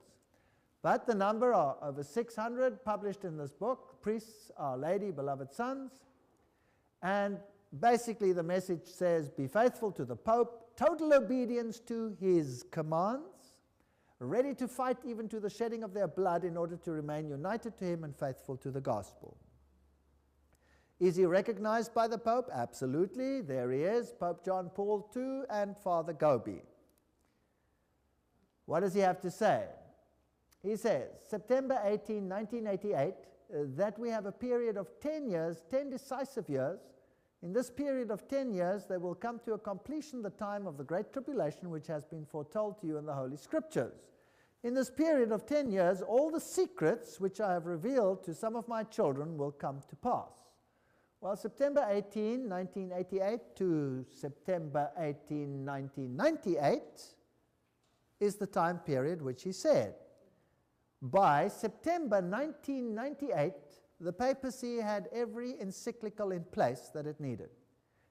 But the number are over 600 published in this book, Priests, Our Lady, Beloved Sons. And basically the message says, be faithful to the Pope, total obedience to his commands, ready to fight even to the shedding of their blood in order to remain united to him and faithful to the gospel. Is he recognized by the Pope? Absolutely. There he is, Pope John Paul II and Father Gobi. What does he have to say? He says, September 18, 1988, that we have a period of 10 years, 10 decisive years. In this period of 10 years, there will come to a completion the time of the Great Tribulation, which has been foretold to you in the Holy Scriptures. In this period of 10 years, all the secrets which I have revealed to some of my children will come to pass. Well, September 18, 1988 to September 18, 1998 is the time period which he said. By September 1998, the papacy had every encyclical in place that it needed,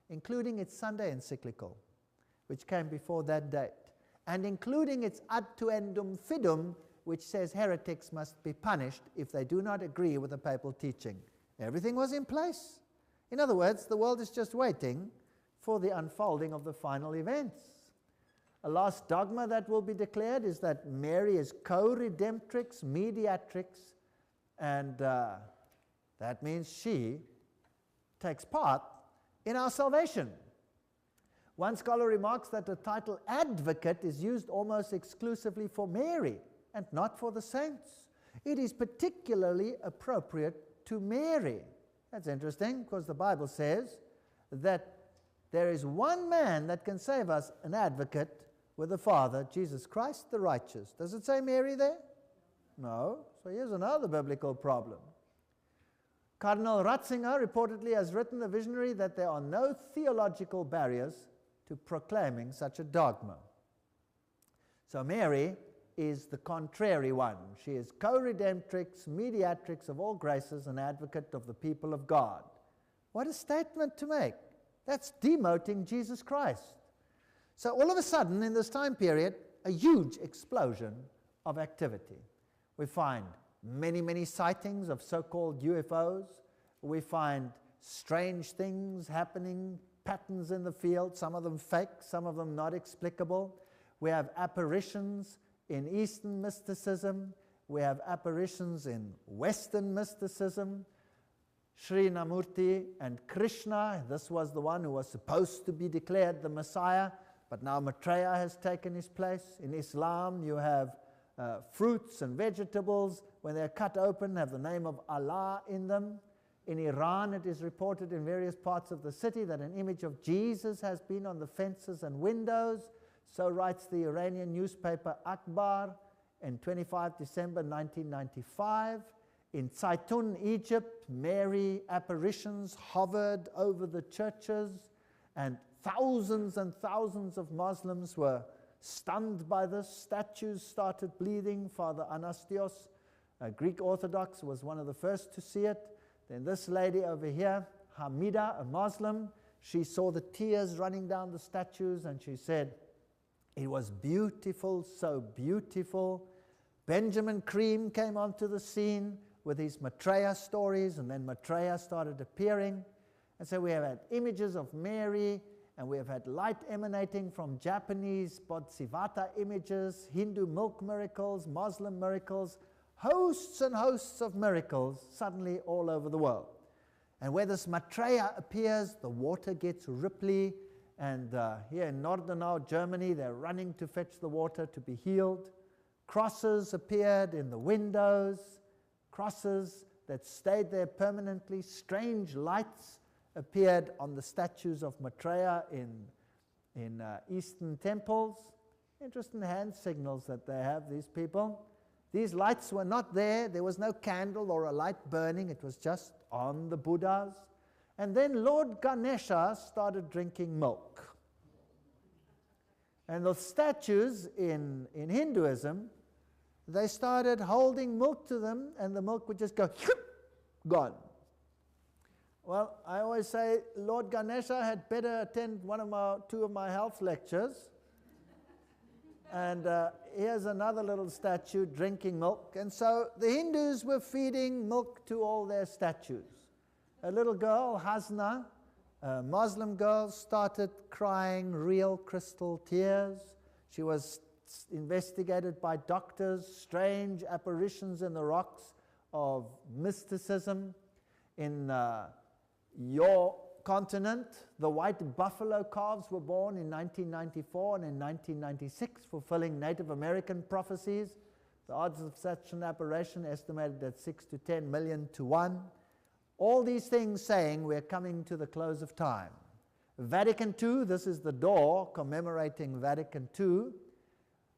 including its Sunday encyclical, which came before that date, and including its Ad Tuendum Fidum, which says heretics must be punished if they do not agree with the papal teaching. Everything was in place. In other words, the world is just waiting for the unfolding of the final events. A last dogma that will be declared is that Mary is co-redemptrix, mediatrix, and that means she takes part in our salvation. One scholar remarks that the title advocate is used almost exclusively for Mary and not for the saints. It is particularly appropriate to Mary. That's interesting, because the Bible says that there is one man that can save us, an advocate with the Father, Jesus Christ the righteous. Does it say Mary there? No. So here's another biblical problem. Cardinal Ratzinger reportedly has written, the visionary, that there are no theological barriers to proclaiming such a dogma. So Mary is the contrary one. She is co-redemptrix, mediatrix of all graces, and advocate of the people of God. What a statement to make. That's demoting Jesus Christ. So all of a sudden, in this time period, a huge explosion of activity. We find many, many sightings of so-called UFOs. We find strange things happening, patterns in the field, some of them fake, some of them not explicable. We have apparitions in Eastern mysticism. We have apparitions in Western mysticism. Srinamurti and Krishna, this was the one who was supposed to be declared the Messiah, but now Maitreya has taken his place. In Islam, you have fruits and vegetables, when they're cut open, have the name of Allah in them. In Iran, it is reported in various parts of the city that an image of Jesus has been on the fences and windows. So writes the Iranian newspaper Akhbar in 25 December 1995. In Zaitun, Egypt, Mary apparitions hovered over the churches, and thousands of Muslims were stunned by this. Statues started bleeding. Father Anastios, a Greek Orthodox, was one of the first to see it. Then this lady over here, Hamida, a Muslim, she saw the tears running down the statues, and she said, it was beautiful, so beautiful. Benjamin Cream came onto the scene with his Maitreya stories, and then Maitreya started appearing. And so we have had images of Mary, and we have had light emanating from Japanese Bodhisattva images, Hindu milk miracles, Muslim miracles, hosts and hosts of miracles suddenly all over the world. And where this Maitreya appears, the water gets ripply, and here in Nordenau, Germany, they're running to fetch the water to be healed. Crosses appeared in the windows, crosses that stayed there permanently. Strange lights appeared on the statues of Maitreya in Eastern temples. Interesting hand signals that they have, these people. These lights were not there. There was no candle or a light burning. It was just on the Buddhas. And then Lord Ganesha started drinking milk. And the statues in Hinduism, they started holding milk to them, and the milk would just go, gone. Well, I always say Lord Ganesha had better attend two of my health lectures. And here's another little statue drinking milk. And so the Hindus were feeding milk to all their statues. A little girl, Hasna, a Muslim girl, started crying real crystal tears. She was investigated by doctors, strange apparitions in the rocks of mysticism. In your continent, the white buffalo calves were born in 1994 and in 1996, fulfilling Native American prophecies. The odds of such an aberration estimated at 6 to 10 million to 1. All these things saying we're coming to the close of time. Vatican II, this is the door commemorating Vatican II,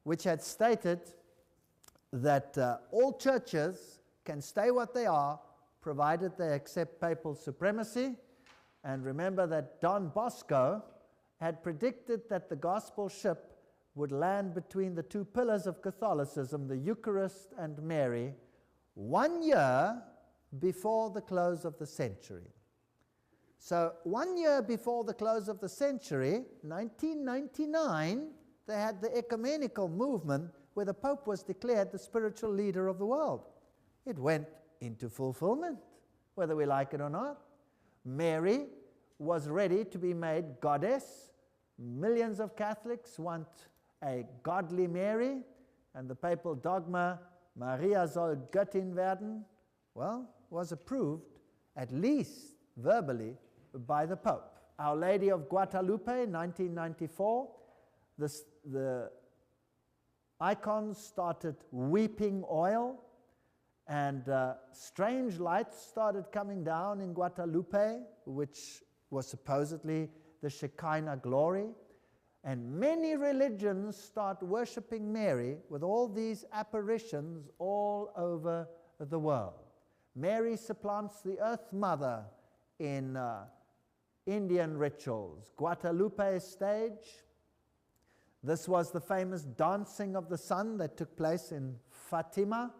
which had stated that all churches can stay what they are, provided they accept papal supremacy. And remember that Don Bosco had predicted that the gospel ship would land between the two pillars of Catholicism, the Eucharist and Mary, 1 year before the close of the century. So 1 year before the close of the century, 1999, they had the ecumenical movement where the Pope was declared the spiritual leader of the world. It went into fulfillment, whether we like it or not. Mary was ready to be made goddess. Millions of Catholics want a godly Mary, and the papal dogma, Maria soll Göttin werden, well, was approved, at least verbally, by the Pope. Our Lady of Guadalupe, 1994, the icons started weeping oil, and strange lights started coming down in Guadalupe, which was supposedly the Shekinah glory. And many religions start worshiping Mary with all these apparitions all over the world. Mary supplants the Earth Mother in Indian rituals. Guadalupe stage. This was the famous dancing of the sun that took place in Fatima,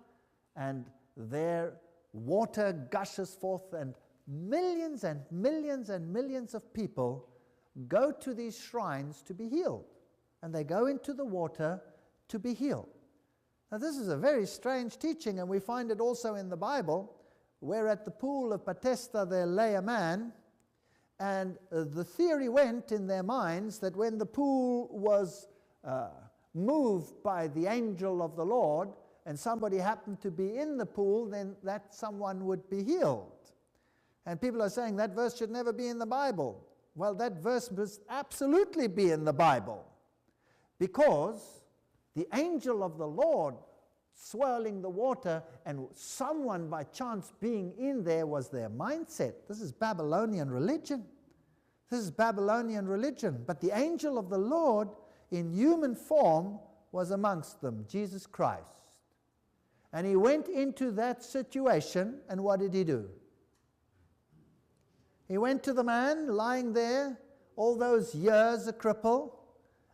and there water gushes forth, and millions and millions and millions of people go to these shrines to be healed, and they go into the water to be healed. Now this is a very strange teaching, and we find it also in the Bible, where at the pool of Bethesda there lay a man, and the theory went in their minds that when the pool was moved by the angel of the Lord, and somebody happened to be in the pool, then that someone would be healed. And people are saying that verse should never be in the Bible. Well, that verse must absolutely be in the Bible, because the angel of the Lord swirling the water and someone by chance being in there was their mindset. This is Babylonian religion. This is Babylonian religion. But the angel of the Lord in human form was amongst them, Jesus Christ. And he went into that situation, and what did he do? He went to the man lying there, all those years a cripple,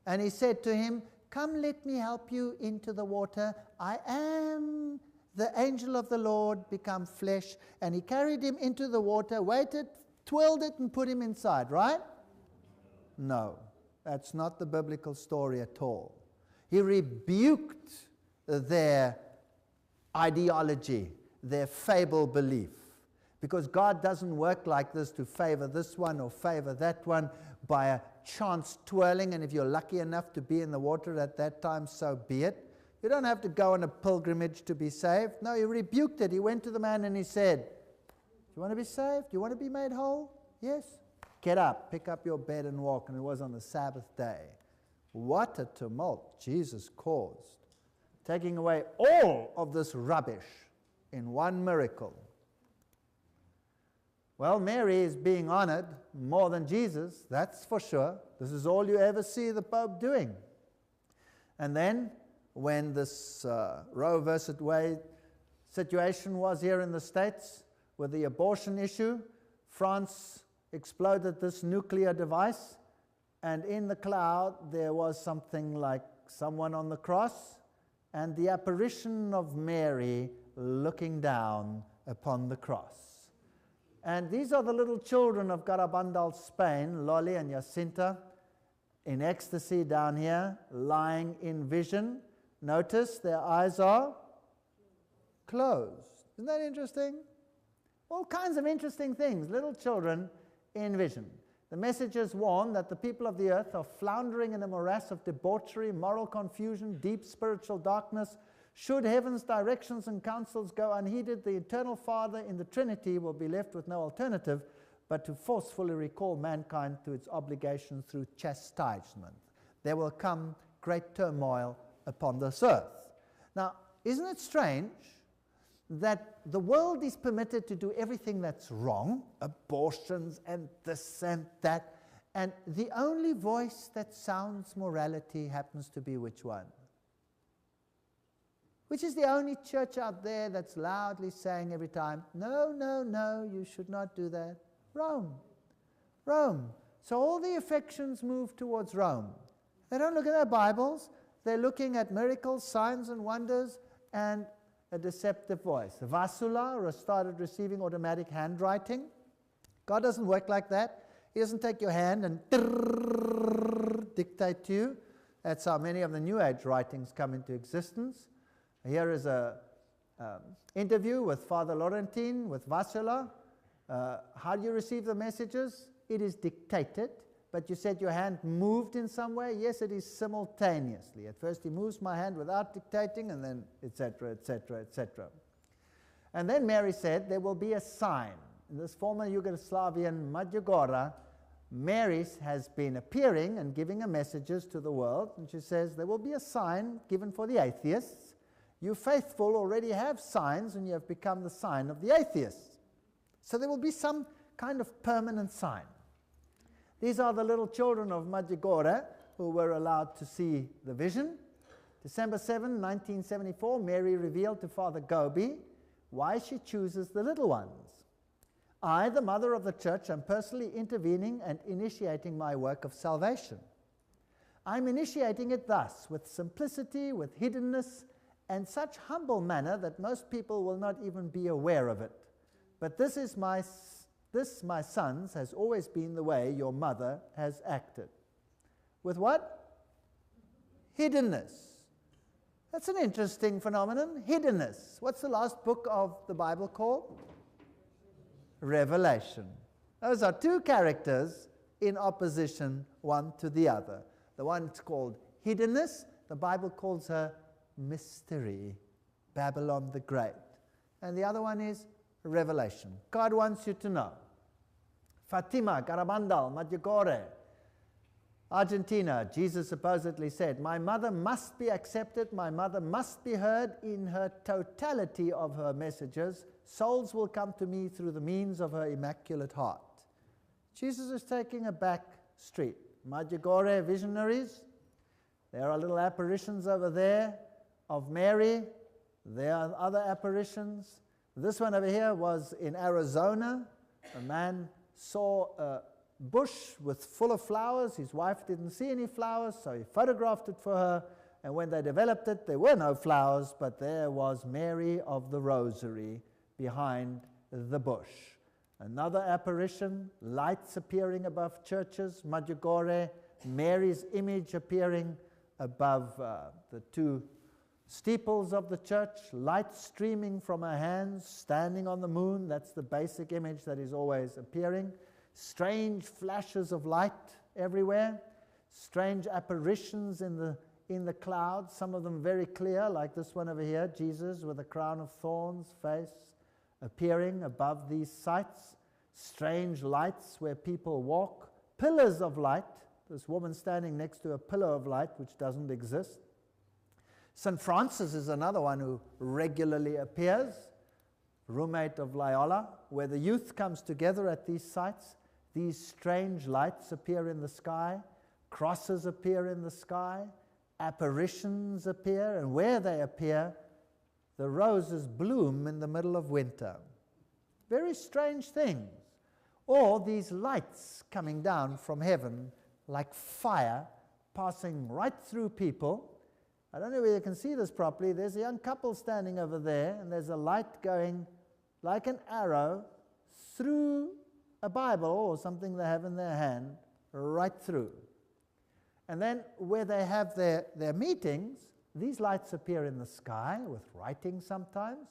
and he said to him, "Come, let me help you into the water. I am the angel of the Lord become flesh." And he carried him into the water, waited, twirled it, and put him inside, right? No, that's not the biblical story at all. He rebuked their ideology, their fable belief. Because God doesn't work like this to favor this one or favor that one by a chance twirling, and if you're lucky enough to be in the water at that time, so be it. You don't have to go on a pilgrimage to be saved. No, he rebuked it. He went to the man and he said, "Do you want to be saved? Do you want to be made whole? Yes? Get up, pick up your bed and walk." And it was on the Sabbath day. What a tumult Jesus caused, taking away all of this rubbish in one miracle. Well, Mary is being honored more than Jesus, that's for sure. This is all you ever see the Pope doing. And then, when this Roe versus Wade situation was here in the States with the abortion issue, France exploded this nuclear device, and in the cloud there was something like someone on the cross and the apparition of Mary looking down upon the cross. And these are the little children of Garabandal, Spain, Loli and Jacinta, in ecstasy down here, lying in vision. Notice their eyes are closed. Isn't that interesting? All kinds of interesting things, little children in vision. The messages warn that the people of the earth are floundering in a morass of debauchery, moral confusion, deep spiritual darkness. Should heaven's directions and counsels go unheeded, the eternal Father in the Trinity will be left with no alternative but to forcefully recall mankind to its obligation through chastisement. There will come great turmoil upon this earth. Now, isn't it strange that the world is permitted to do everything that's wrong, abortions and this and that, and the only voice that sounds morality happens to be which one? Which is the only church out there that's loudly saying every time, no, no, no, you should not do that? Rome. Rome. So all the affections move towards Rome. They don't look at their Bibles. They're looking at miracles, signs, and wonders, and a deceptive voice. Vasula started receiving automatic handwriting. God doesn't work like that. He doesn't take your hand and dictate to you. That's how many of the New Age writings come into existence. Here is an interview with Father Laurentine, with Vasula. How do you receive the messages? It is dictated, but you said your hand moved in some way. Yes, it is simultaneously. At first he moves my hand without dictating, and then etc., etc., etc. And then Mary said, there will be a sign. In this former Yugoslavian Medjugorje, Mary has been appearing and giving her messages to the world, and she says, there will be a sign given for the atheists. You faithful already have signs, and you have become the sign of the atheists. So there will be some kind of permanent sign. These are the little children of Medjugorje who were allowed to see the vision. December 7, 1974, Mary revealed to Father Gobi why she chooses the little ones. I, the mother of the church, am personally intervening and initiating my work of salvation. I'm initiating it thus, with simplicity, with hiddenness, and such humble manner that most people will not even be aware of it. But this, my sons, has always been the way your mother has acted. With what? Hiddenness. That's an interesting phenomenon, hiddenness. What's the last book of the Bible called? Revelation. Those are two characters in opposition one to the other. The one's called hiddenness. The Bible calls her mystery, Babylon the Great. And the other one is revelation. God wants you to know. Fatima, Garabandal, Medjugorje, Argentina, Jesus supposedly said, my mother must be accepted, my mother must be heard in her totality of her messages. Souls will come to me through the means of her immaculate heart. Jesus is taking a back street. Medjugorje visionaries, there are little apparitions over there of Mary. There are other apparitions. This one over here was in Arizona. A man saw a bush full of flowers. His wife didn't see any flowers, so he photographed it for her. And when they developed it, there were no flowers, but there was Mary of the Rosary behind the bush. Another apparition, lights appearing above churches, Medjugorje, Mary's image appearing above the two steeples of the church, light streaming from her hands, standing on the moon. That's the basic image that is always appearing. Strange flashes of light everywhere, strange apparitions in the clouds, some of them very clear, like this one over here, Jesus with a crown of thorns face appearing above these sites, strange lights where people walk, pillars of light, this woman standing next to a pillar of light which doesn't exist. St. Francis is another one who regularly appears, roommate of Loyola, where the youth comes together at these sites. These strange lights appear in the sky, crosses appear in the sky, apparitions appear, and where they appear, the roses bloom in the middle of winter. Very strange things. Or these lights coming down from heaven like fire, passing right through people. I don't know whether you can see this properly. There's a young couple standing over there, and there's a light going like an arrow through a Bible or something they have in their hand, right through. And then where they have their meetings, these lights appear in the sky with writing sometimes.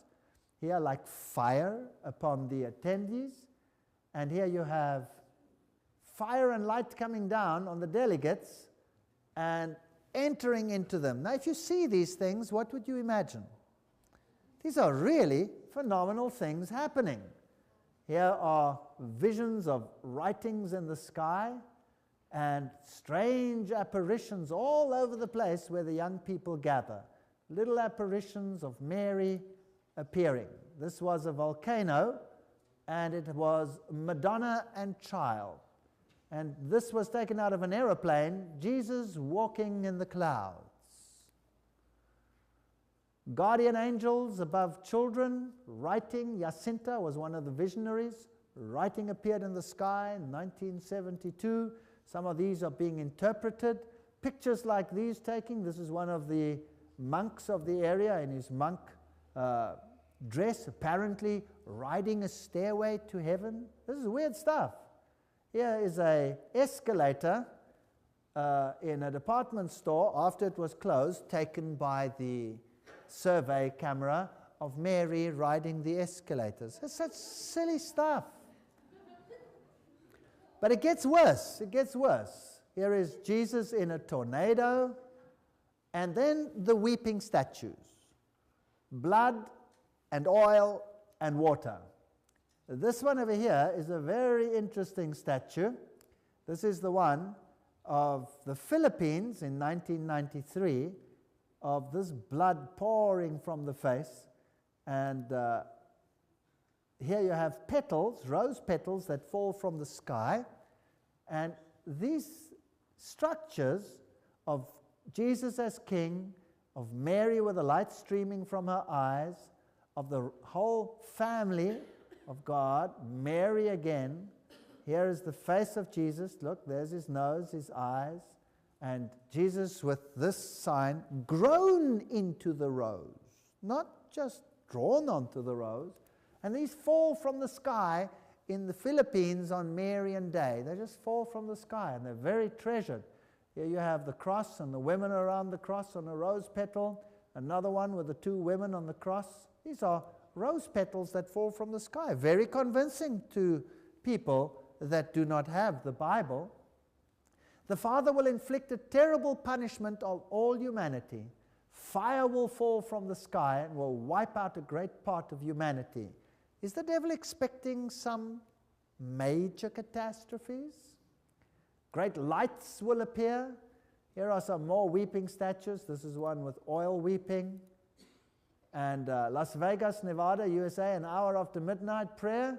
Here like fire upon the attendees. And here you have fire and light coming down on the delegates and entering into them. Now if you see these things, what would you imagine? These are really phenomenal things happening. Here are visions of writings in the sky and strange apparitions all over the place where the young people gather. Little apparitions of Mary appearing. This was a volcano, and it was Madonna and child. And this was taken out of an aeroplane, Jesus walking in the clouds. Guardian angels above children, writing. Jacinta was one of the visionaries. Writing appeared in the sky in 1972. Some of these are being interpreted. Pictures like these taking. This is one of the monks of the area in his monk dress, apparently riding a stairway to heaven. This is weird stuff. Here is an escalator in a department store after it was closed, taken by the survey camera of Mary riding the escalators. It's such silly stuff. But it gets worse. It gets worse. Here is Jesus in a tornado, and then the weeping statues. Blood and oil and water. This one over here is a very interesting statue. This is the one of the Philippines in 1993, of this blood pouring from the face. And here you have petals, rose petals that fall from the sky. And these structures of Jesus as king, of Mary with the light streaming from her eyes, of the whole family of God, Mary again. Here is the face of Jesus. Look, there's his nose, his eyes. And Jesus with this sign, grown into the rose, not just drawn onto the rose. And these fall from the sky in the Philippines on Marian Day. They just fall from the sky, and they're very treasured. Here you have the cross and the women around the cross on a rose petal. Another one with the two women on the cross. These are rose petals that fall from the sky. Very convincing to people that do not have the Bible. The Father will inflict a terrible punishment on all humanity. Fire will fall from the sky and will wipe out a great part of humanity. Is the devil expecting some major catastrophes? Great lights will appear. Here are some more weeping statues. This is one with oil weeping. And Las Vegas, Nevada, USA, an hour after midnight prayer.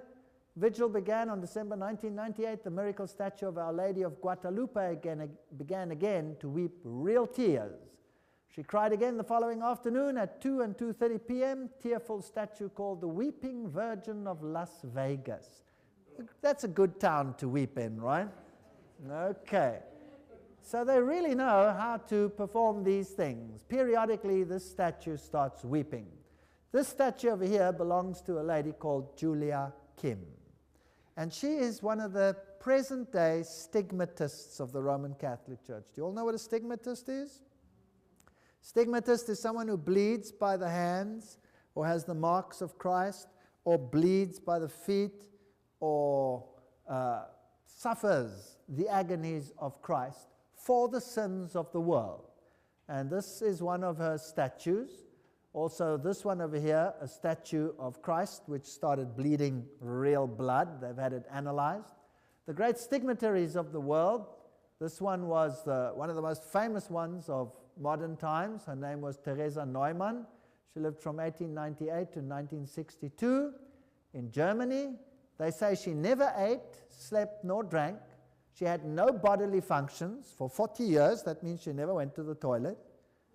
Vigil began on December 1998. The miracle statue of Our Lady of Guadalupe began again to weep real tears. She cried again the following afternoon at 2 and 2:30 p.m. Tearful statue called the Weeping Virgin of Las Vegas. That's a good town to weep in, right? Okay. So they really know how to perform these things. Periodically, this statue starts weeping. This statue over here belongs to a lady called Julia Kim. And she is one of the present-day stigmatists of the Roman Catholic Church. Do you all know what a stigmatist is? Stigmatist is someone who bleeds by the hands, or has the marks of Christ, or bleeds by the feet, or suffers the agonies of Christ for the sins of the world. And this is one of her statues. Also, this one over here, a statue of Christ, which started bleeding real blood. They've had it analyzed. The great stigmataries of the world. This one was one of the most famous ones of modern times. Her name was Teresa Neumann. She lived from 1898 to 1962 in Germany. They say she never ate, slept, nor drank. She had no bodily functions for 40 years. That means she never went to the toilet.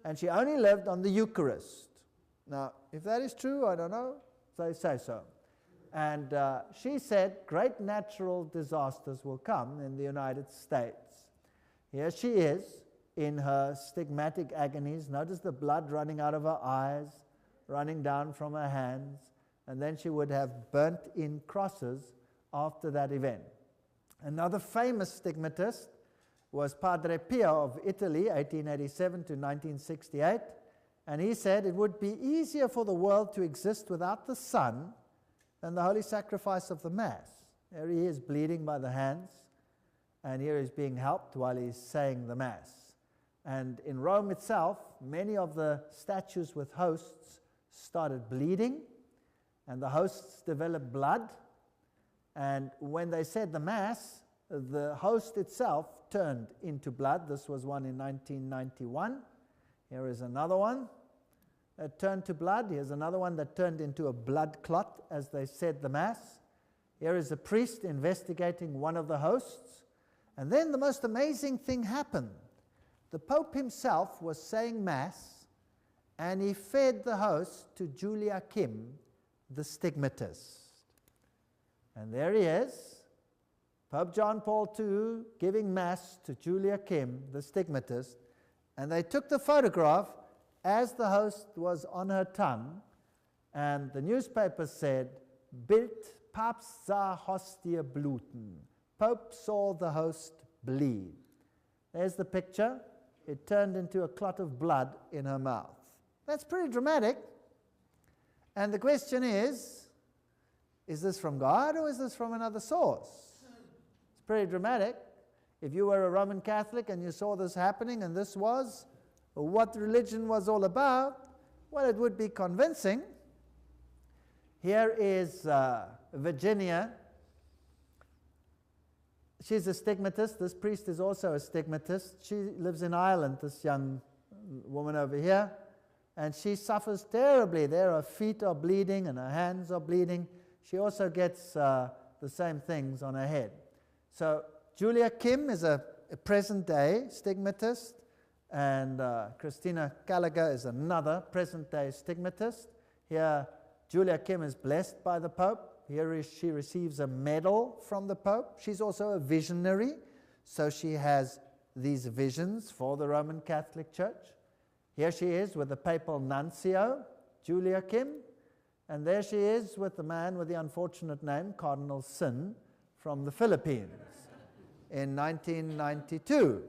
And she only lived on the Eucharist. Now, if that is true, I don't know. They say so. And she said great natural disasters will come in the United States. Here she is in her stigmatic agonies. Notice the blood running out of her eyes, running down from her hands. And then she would have burnt in crosses after that event. Another famous stigmatist was Padre Pio of Italy, 1887 to 1968. And he said it would be easier for the world to exist without the Son than the holy sacrifice of the Mass. There he is bleeding by the hands, and here he's being helped while he's saying the Mass. And in Rome itself, many of the statues with hosts started bleeding, and the hosts developed blood, And when they said the Mass, the host itself turned into blood. This was one in 1991. Here is another one that turned to blood. Here's another one that turned into a blood clot as they said the Mass. Here is a priest investigating one of the hosts. And then the most amazing thing happened. The Pope himself was saying Mass, and he fed the host to Julia Kim, the stigmatist. And there he is, Pope John Paul II giving Mass to Julia Kim, the stigmatist, and they took the photograph as the host was on her tongue, and the newspaper said, Bild, Papst sah Hostie bluten. Pope saw the host bleed. There's the picture. It turned into a clot of blood in her mouth. That's pretty dramatic. And the question is this from God or is this from another source? It's pretty dramatic. If you were a Roman Catholic and you saw this happening and this was what religion was all about, well, it would be convincing. Here is Virginia. She's a stigmatist. This priest is also a stigmatist. She lives in Ireland, this young woman over here, and she suffers terribly. There, her feet are bleeding and her hands are bleeding. She also gets the same things on her head. So Julia Kim is a present-day stigmatist, and Christina Gallagher is another present-day stigmatist. Here, Julia Kim is blessed by the Pope. Here she receives a medal from the Pope. She's also a visionary, so she has these visions for the Roman Catholic Church. Here she is with the papal nuncio, Julia Kim, and there she is with the man with the unfortunate name, Cardinal Sin, from the Philippines in 1992.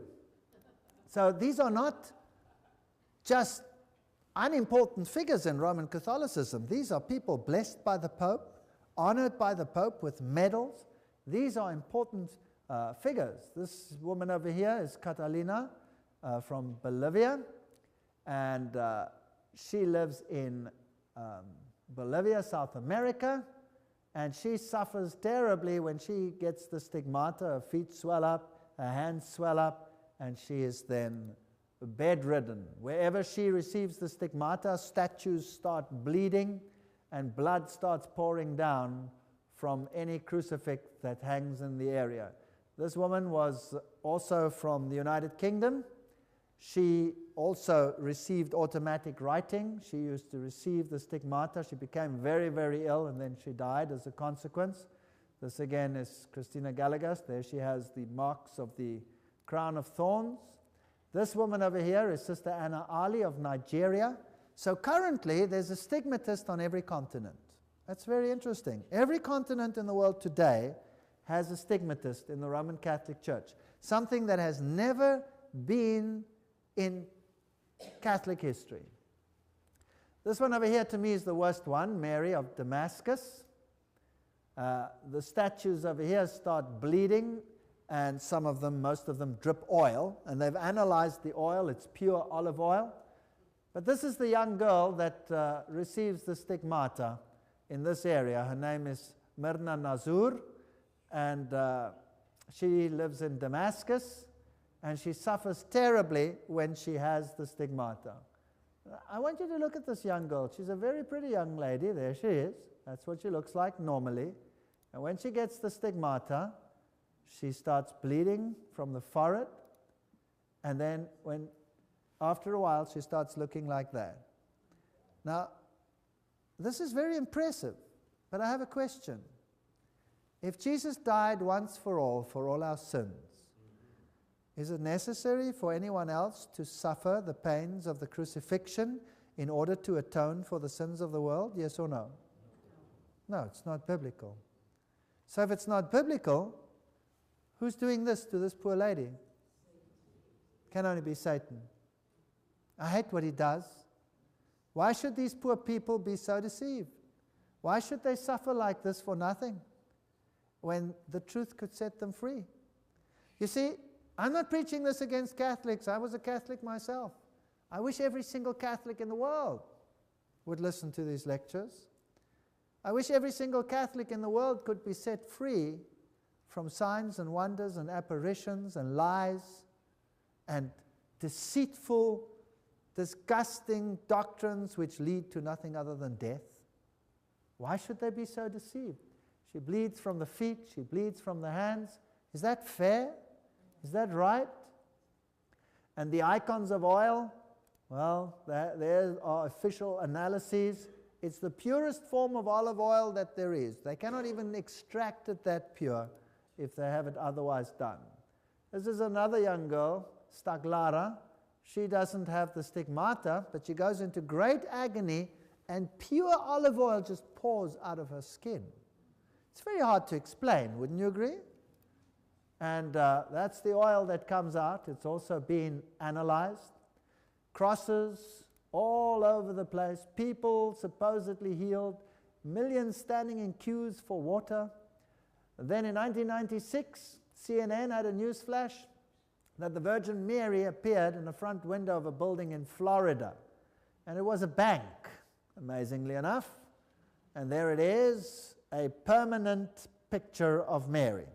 So these are not just unimportant figures in Roman Catholicism. These are people blessed by the Pope, honored by the Pope with medals. These are important figures. This woman over here is Catalina from Bolivia, and she lives in Bolivia, South America, and she suffers terribly when she gets the stigmata. Her feet swell up, her hands swell up, and she is then bedridden. Wherever she receives the stigmata, statues start bleeding, and blood starts pouring down from any crucifix that hangs in the area. This woman was also from the United Kingdom. She also received automatic writing. She used to receive the stigmata. She became very, very ill, and then she died as a consequence. This again is Christina Gallagher. There she has the marks of the crown of thorns. This woman over here is Sister Anna Ali of Nigeria. So currently, there's a stigmatist on every continent. That's very interesting. Every continent in the world today has a stigmatist in the Roman Catholic Church, something that has never been in Catholic history. This one over here to me is the worst one, Mary of Damascus. The statues over here start bleeding, and some of them, most of them, drip oil, and they've analyzed the oil. It's pure olive oil. But this is the young girl that receives the stigmata in this area. Her name is Myrna Nazur, and she lives in Damascus, and she suffers terribly when she has the stigmata. I want you to look at this young girl. She's a very pretty young lady. There she is. That's what she looks like normally. And when she gets the stigmata, she starts bleeding from the forehead, and then after a while, she starts looking like that. Now, this is very impressive, but I have a question. If Jesus died once for all our sins, is it necessary for anyone else to suffer the pains of the crucifixion in order to atone for the sins of the world? Yes or no? No, it's not biblical. So if it's not biblical, who's doing this to this poor lady? Can only be Satan. I hate what he does. Why should these poor people be so deceived? Why should they suffer like this for nothing when the truth could set them free? You see, I'm not preaching this against Catholics. I was a Catholic myself. I wish every single Catholic in the world would listen to these lectures. I wish every single Catholic in the world could be set free from signs and wonders and apparitions and lies and deceitful, disgusting doctrines which lead to nothing other than death. Why should they be so deceived? She bleeds from the feet, she bleeds from the hands. Is that fair? Is that right? And the icons of oil, well, there are official analyses. It's the purest form of olive oil that there is. They cannot even extract it that pure if they have it otherwise done. This is another young girl, Staglara. She doesn't have the stigmata, but she goes into great agony and pure olive oil just pours out of her skin. It's very hard to explain, wouldn't you agree? And that's the oil that comes out. It's also been analyzed. Crosses all over the place, people supposedly healed, millions standing in queues for water. Then in 1996, CNN had a news flash that the Virgin Mary appeared in the front window of a building in Florida. And it was a bank, amazingly enough. And there it is, a permanent picture of Mary.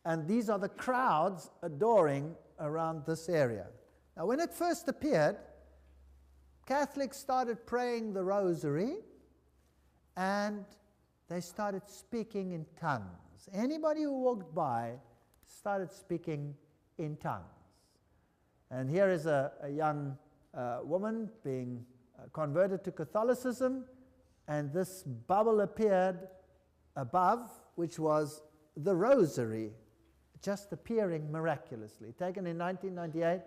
And these are the crowds adoring around this area. Now, when it first appeared, Catholics started praying the rosary and they started speaking in tongues. Anybody who walked by started speaking in tongues. And here is a young woman being converted to Catholicism, and this bubble appeared above, which was the rosary, just appearing miraculously. Taken in 1998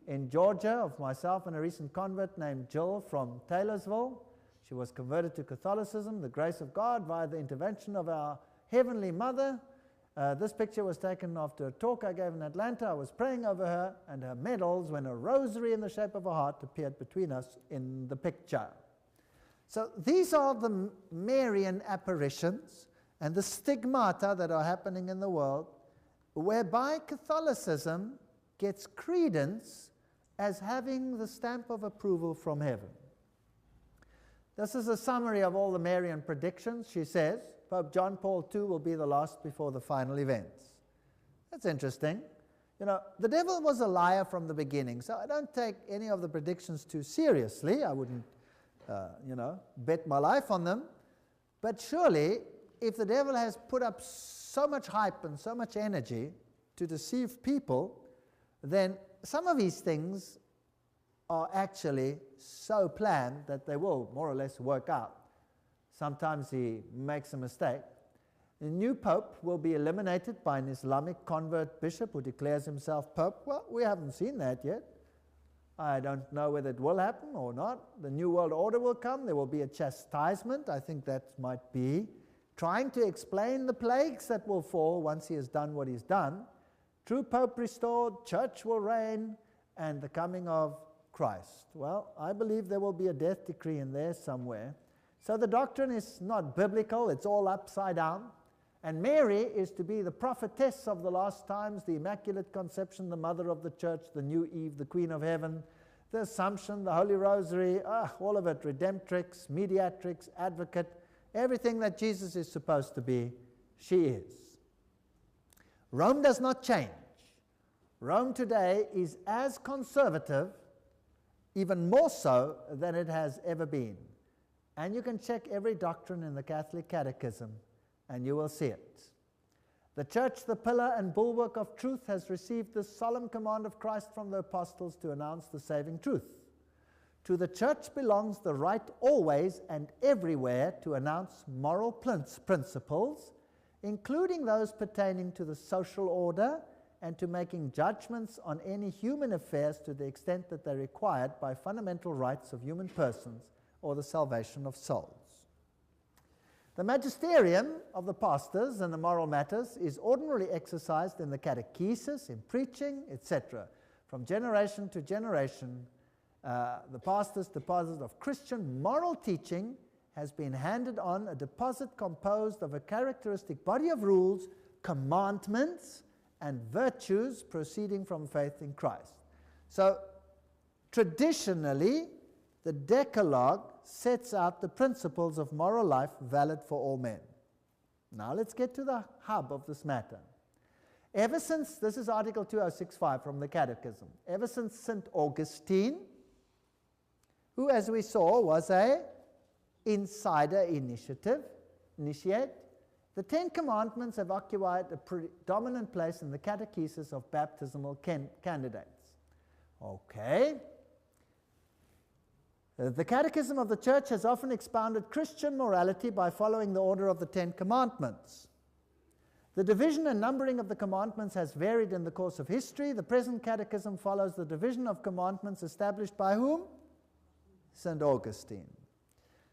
in Georgia of myself and a recent convert named Jill from Taylorsville. She was converted to Catholicism, the grace of God, via the intervention of our Heavenly Mother. This picture was taken after a talk I gave in Atlanta. I was praying over her and her medals when a rosary in the shape of a heart appeared between us in the picture. So these are the Marian apparitions and the stigmata that are happening in the world, whereby Catholicism gets credence as having the stamp of approval from heaven. This is a summary of all the Marian predictions. She says, Pope John Paul II will be the last before the final events. That's interesting. You know, the devil was a liar from the beginning, so I don't take any of the predictions too seriously. I wouldn't, bet my life on them. But surely, if the devil has put up so much hype and so much energy to deceive people, then some of these things are actually so planned that they will more or less work out. Sometimes he makes a mistake. The new pope will be eliminated by an Islamic convert bishop who declares himself pope. Well, we haven't seen that yet. I don't know whether it will happen or not. The New World Order will come. There will be a chastisement. I think that might be trying to explain the plagues that will fall once he has done what he's done. True pope restored, church will reign, and the coming of Christ. Well, I believe there will be a death decree in there somewhere. So the doctrine is not biblical, it's all upside down. And Mary is to be the prophetess of the last times, the Immaculate Conception, the mother of the church, the new Eve, the Queen of Heaven, the Assumption, the Holy Rosary, all of it, redemptrix, mediatrix, advocate, everything that Jesus is supposed to be, she is. Rome does not change. Rome today is as conservative, even more so than it has ever been. And you can check every doctrine in the Catholic Catechism, and you will see it. The Church, the pillar and bulwark of truth, has received the solemn command of Christ from the apostles to announce the saving truth. To the Church belongs the right always and everywhere to announce moral principles, including those pertaining to the social order and to making judgments on any human affairs to the extent that they're required by fundamental rights of human persons or the salvation of souls. The magisterium of the pastors and the moral matters is ordinarily exercised in the catechesis, in preaching, etc. From generation to generation, the pastor's deposit of Christian moral teaching has been handed on, a deposit composed of a characteristic body of rules, commandments, and virtues proceeding from faith in Christ. So, traditionally, the Decalogue sets out the principles of moral life valid for all men. Now let's get to the hub of this matter. Ever since, this is Article 2065 from the Catechism, ever since St. Augustine, who, as we saw, was a insider initiate, the Ten Commandments have occupied a predominant place in the catechesis of baptismal candidates. Okay. The Catechism of the Church has often expounded Christian morality by following the order of the Ten Commandments. The division and numbering of the commandments has varied in the course of history. The present Catechism follows the division of commandments established by whom? St. Augustine.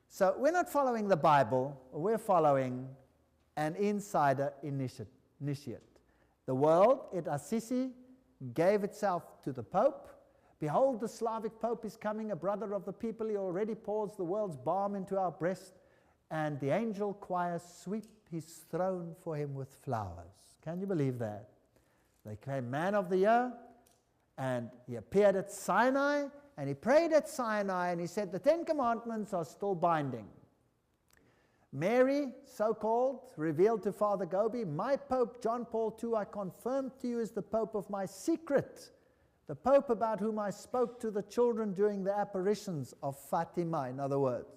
So we're not following the Bible, we're following an insider initiate. The world at Assisi gave itself to the Pope. Behold, the Slavic Pope is coming, a brother of the people. He already pours the world's balm into our breast, and the angel choirs sweep his throne for him with flowers. Can you believe that? They came Man of the Year, and he appeared at Sinai, and he prayed at Sinai, and he said, the Ten Commandments are still binding. Mary, so-called, revealed to Father Gobi, my Pope John Paul II, I confirm to you, is the Pope of my secret, the Pope about whom I spoke to the children during the apparitions of Fatima, in other words.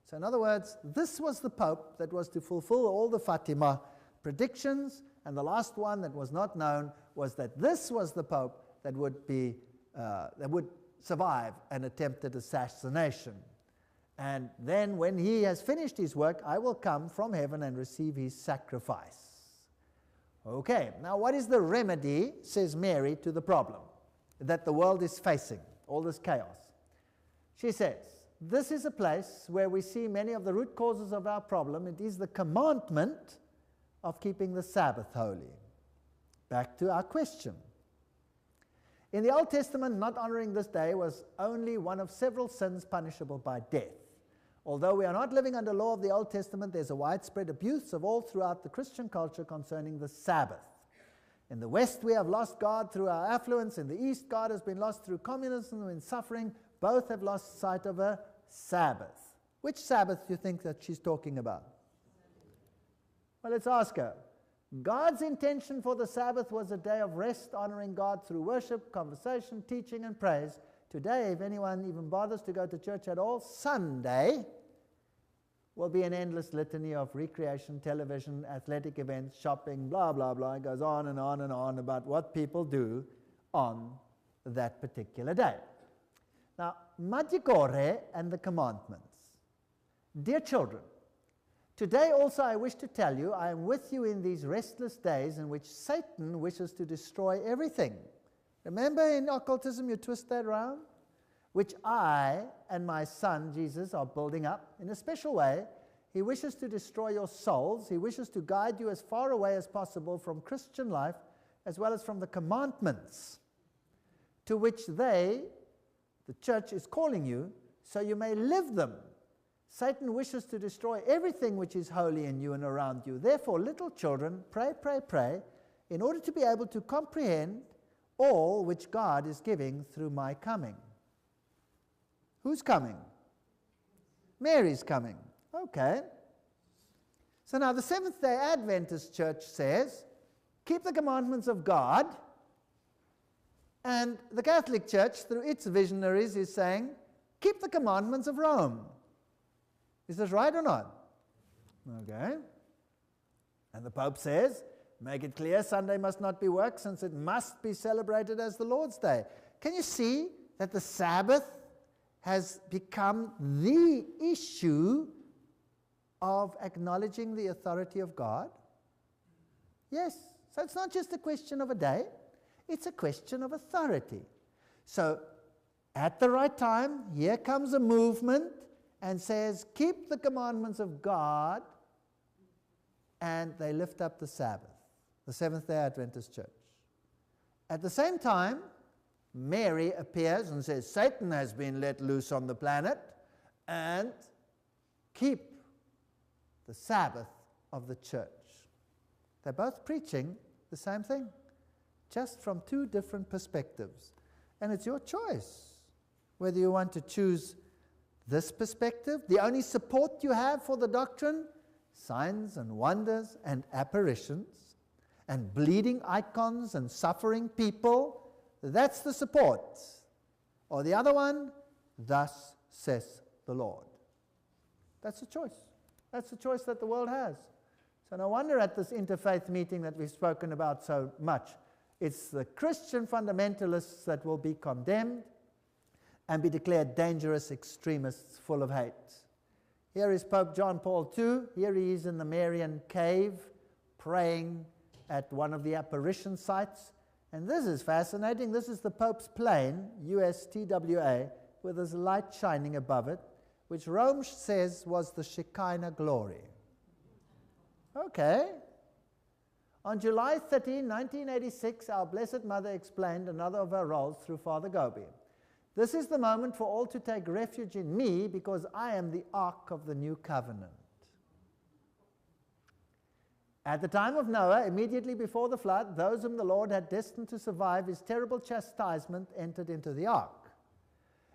So in other words, this was the Pope that was to fulfill all the Fatima predictions, and the last one that was not known was that this was the Pope that would survive an attempted assassination. And then when he has finished his work, I will come from heaven and receive his sacrifice. Okay, now what is the remedy, says Mary, to the problem that the world is facing, all this chaos? She says, this is a place where we see many of the root causes of our problem. It is the commandment of keeping the Sabbath holy. Back to our question. In the Old Testament, not honoring this day was only one of several sins punishable by death. Although we are not living under law of the Old Testament, there's a widespread abuse of all throughout the Christian culture concerning the Sabbath. In the West, we have lost God through our affluence. In the East, God has been lost through communism and suffering. Both have lost sight of a Sabbath. Which Sabbath do you think that she's talking about? Well, let's ask her. God's intention for the Sabbath was a day of rest, honoring God through worship, conversation, teaching, and praise. Today, if anyone even bothers to go to church at all, Sunday will be an endless litany of recreation, television, athletic events, shopping, blah, blah, blah. It goes on and on and on about what people do on that particular day. Now, Maggicore and the commandments. Dear children, today also I wish to tell you I am with you in these restless days in which Satan wishes to destroy everything. Remember in occultism you twist that around? Which I and my son Jesus are building up in a special way. He wishes to destroy your souls. He wishes to guide you as far away as possible from Christian life as well as from the commandments to which the church is calling you, so you may live them. Satan wishes to destroy everything which is holy in you and around you. Therefore, little children, pray, pray, pray, in order to be able to comprehend all which God is giving through my coming. Who's coming? Mary's coming. Okay. So now the Seventh-day Adventist Church says, keep the commandments of God, and the Catholic Church, through its visionaries, is saying, keep the commandments of Rome. Is this right or not? Okay. And the Pope says, make it clear Sunday must not be worked since it must be celebrated as the Lord's Day. Can you see that the Sabbath has become the issue of acknowledging the authority of God? Yes. So it's not just a question of a day, it's a question of authority. So at the right time, here comes a movement and says, keep the commandments of God, and they lift up the Sabbath, the Seventh-day Adventist Church. At the same time, Mary appears and says, Satan has been let loose on the planet, and keep the Sabbath of the church. They're both preaching the same thing, just from two different perspectives. And it's your choice whether you want to choose this perspective, the only support you have for the doctrine, signs and wonders and apparitions and bleeding icons and suffering people, that's the support. Or the other one, thus says the Lord. That's the choice. That's the choice that the world has. So no wonder at this interfaith meeting that we've spoken about so much, it's the Christian fundamentalists that will be condemned and be declared dangerous extremists full of hate. Here is Pope John Paul II. Here he is in the Marian cave praying at one of the apparition sites. And this is fascinating. This is the Pope's plane, USTWA, with this light shining above it, which Rome says was the Shekinah glory. Okay. On July 13, 1986, our Blessed Mother explained another of her roles through Father Gobi. This is the moment for all to take refuge in me, because I am the Ark of the New Covenant. At the time of Noah, immediately before the flood, those whom the Lord had destined to survive his terrible chastisement entered into the ark.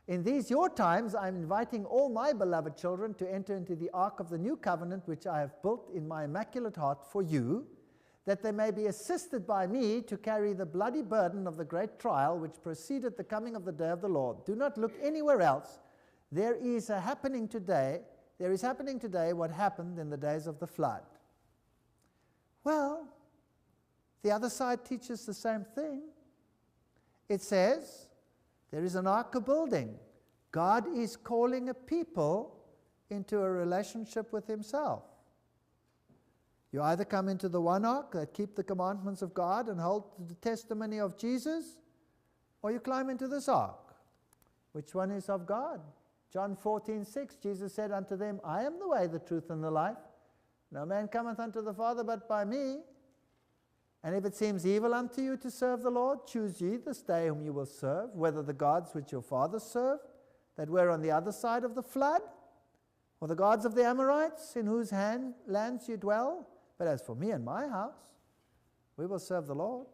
In these your times, I am inviting all my beloved children to enter into the Ark of the New Covenant, which I have built in my immaculate heart for you, that they may be assisted by me to carry the bloody burden of the great trial which preceded the coming of the day of the Lord. Do not look anywhere else. There is happening today what happened in the days of the flood. Well, the other side teaches the same thing. It says there is an ark building. God is calling a people into a relationship with himself. You either come into the one ark that keep the commandments of God and hold to the testimony of Jesus, or you climb into this ark. Which one is of God? John 14:6, Jesus said unto them, I am the way, the truth, and the life. No man cometh unto the Father but by me. And if it seems evil unto you to serve the Lord, choose ye this day whom you will serve, whether the gods which your fathers served, that were on the other side of the flood, or the gods of the Amorites, in whose lands you dwell. But as for me and my house, we will serve the Lord.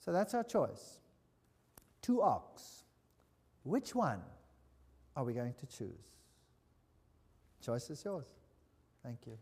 So that's our choice. 2 arks. Which one are we going to choice? Choice is yours. Thank you.